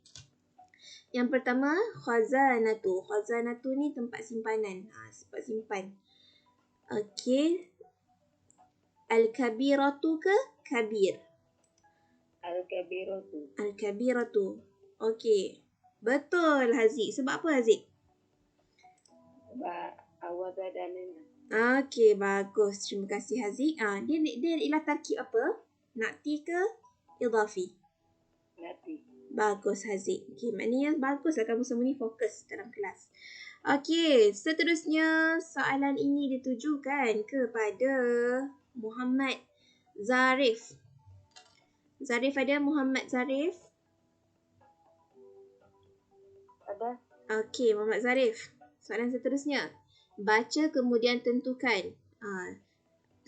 Yang pertama, khazanatu. Khazanatu ni tempat simpanan. Tempat simpan. Okey. Al-kabiratu ke kabir? Al-kabiratu. Al-kabiratu. Okey. Betul Haziq. Sebab apa Haziq? Sebab awal tu ada alif lam. Okey, bagus. Terima kasih Haziq. Dia ialah tarkib apa? Na'ti ke idafi? Nati. Bagus Haziq. Okey, maknanya baguslah kamu semua ni fokus dalam kelas. Okey, seterusnya soalan ini ditujukan kepada Muhammad Zarif. Zarif ada? Muhammad Zarif? Ada? Okey, Muhammad Zarif. Soalan seterusnya. Baca kemudian tentukan.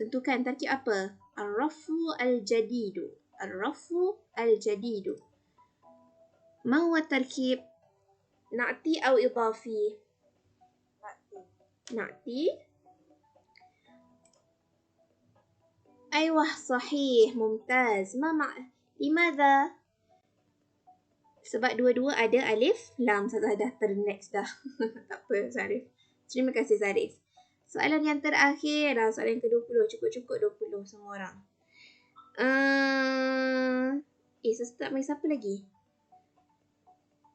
Tentukan tarkib apa? Ar-rafu al-jadidu. Ar-rafu al-jadidu. Ma huwa tarkib? Na'ti atau idafi? Na'ti. Aywah, sahih. Mumtaz. Limadha? Sebab dua-dua ada alif lam. Saya dah ternext dah. Tak apa, Zarif. Terima kasih, Zarif. Soalan yang terakhir. Soalan yang ke-20. Cukup-cukup 20 semua orang. Saya tak main siapa lagi?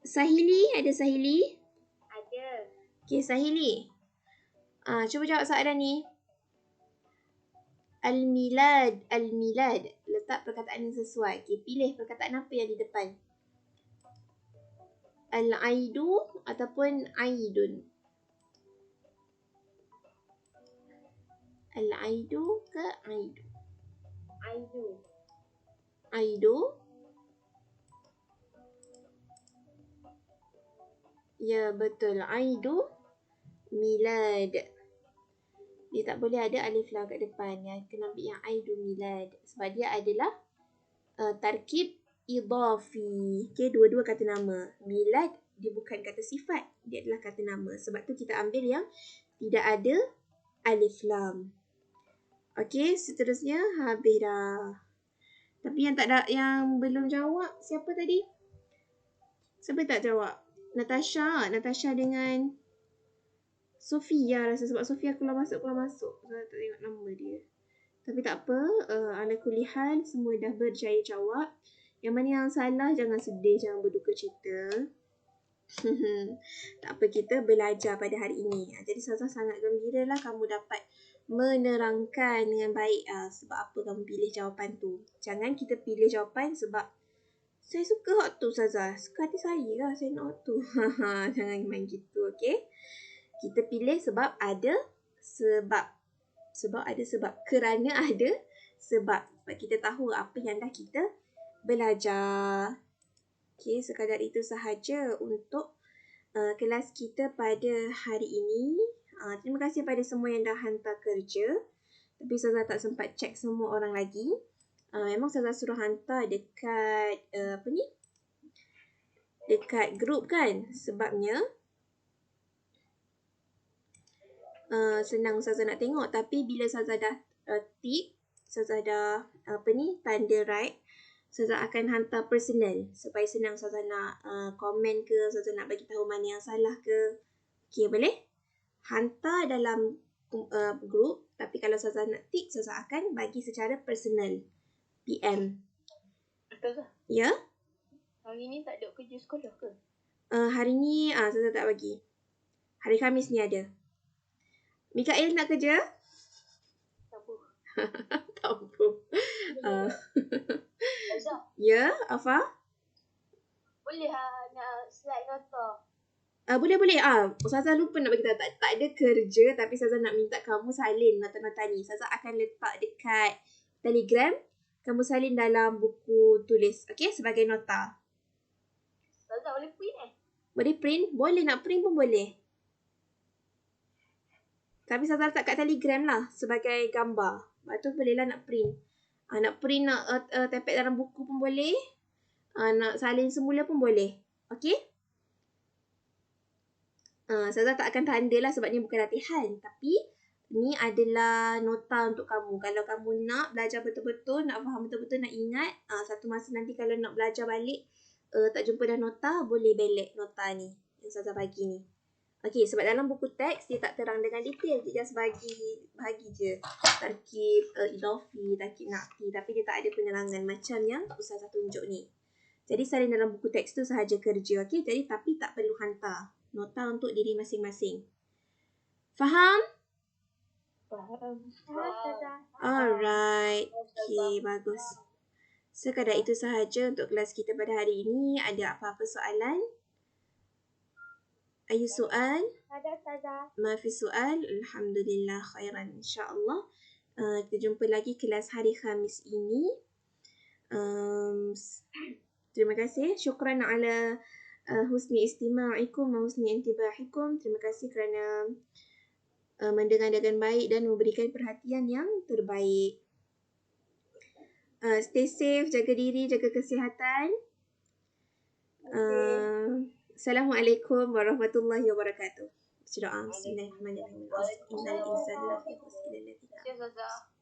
Sahili? Ada Sahili? Ada. Okey, Sahili. Cuba jawab soalan ni. Al-milad. Al-milad. Letak perkataan yang sesuai. Okey, pilih perkataan apa yang di depan. Al-aidu ataupun aidun. Al-aidu ke aidu? Aidu. Aidu. Ya, betul. Aidu milad. Dia tak boleh ada alif lam kat depan. Kena ambil yang aidu milad. Sebab dia adalah tarkib idafi. Okey, dua-dua kata nama. Milad, dia bukan kata sifat. Dia adalah kata nama. Sebab tu kita ambil yang tidak ada alif lam. Okey, seterusnya habis dah. Tapi yang belum jawab, siapa tadi? Siapa tak jawab? Natasha dengan Sofia rasa. Sebab Sofia keluar masuk. Saya tak tengok nama dia. Tapi tak apa. Ala kulihan, semua dah berjaya jawab. Yang mana yang salah, jangan sedih, jangan berduka cita. Tak apa, kita belajar pada hari ini. Jadi Sazah sangat gembira lah kamu dapat menerangkan dengan baik sebab apa kamu pilih jawapan tu. Jangan kita pilih jawapan sebab saya suka hot tu Sazah. Suka hati saya lah saya nak hot tu. Jangan main gitu, okey? Kita pilih sebab ada sebab. Sebab ada sebab. Kerana ada sebab. Sebab kita tahu apa yang dah kita belajar. Okey, sekadar itu sahaja untuk kelas kita pada hari ini. Terima kasih pada semua yang dah hantar kerja. Tapi Sazah tak sempat cek semua orang lagi. Memang Sazah suruh hantar dekat dekat grup kan. Sebabnya senang Sazah nak tengok. Tapi bila Sazah dah tick, Sazah dah tanda right, Sazah akan hantar personal supaya senang Sazah nak komen ke, Sazah nak bagi tahu mana yang salah ke. Okey, boleh? Hantar dalam grup. Tapi kalau Sazah nak tick, Sazah akan bagi secara personal. PM. Ustazah, Ya? hari ni tak ada kerja sekolah ke? Hari ni Sazah tak bagi. Hari Khamis ni ada. Mikael nak kerja? Tak apa. Tak apa. Ustazah, Ya, Afa? boleh boleh nak slide nota. Boleh. Ustazah lupa nak bagi tahu, tak ada kerja, tapi Ustazah nak minta kamu salin nota-nota ni. Ustazah akan letak dekat Telegram. Kamu salin dalam buku tulis, okey, sebagai nota. Ustazah boleh print Boleh print? Boleh, nak print pun boleh. Tapi Ustazah letak kat Telegram lah sebagai gambar. Lepas tu bolehlah nak print. Nak print, nak tepek dalam buku pun boleh. Nak salin semula pun boleh. Okey? Ustazah tak akan tanda lah sebab ni bukan latihan. Tapi ni adalah nota untuk kamu. Kalau kamu nak belajar betul-betul, nak faham betul-betul, nak ingat, satu masa nanti kalau nak belajar balik, tak jumpa dah nota, boleh belek nota ni yang Ustazah bagi ni. Okey, sebab dalam buku teks dia tak terang dengan detail. Dia just bagi je tarkib idafi, tarkib na'ti, tapi dia tak ada penerangan macam yang Ustazah tunjuk ni. Jadi salin dalam buku teks tu sahaja kerja, okey? Jadi tapi tak perlu hantar nota untuk diri masing-masing. Faham? Faham. Alright. Okey, bagus. Sekadar itu sahaja untuk kelas kita pada hari ini. Ada apa-apa soalan? Ayu soal? Ada Ustazah. Mafi soal? Alhamdulillah khairan, insyaAllah. Kita jumpa lagi kelas hari Khamis ini. Terima kasih. Syukran ala husni istima'ikum wa husni intibahikum. Terima kasih kerana mendengar dengan baik dan memberikan perhatian yang terbaik. Stay safe, jaga diri, jaga kesihatan. Assalamualaikum warahmatullahi wabarakatuh. Berdoa. Bismillahirrahmanirrahim. Innal insana lafi khusr illa alladziina Ustazah.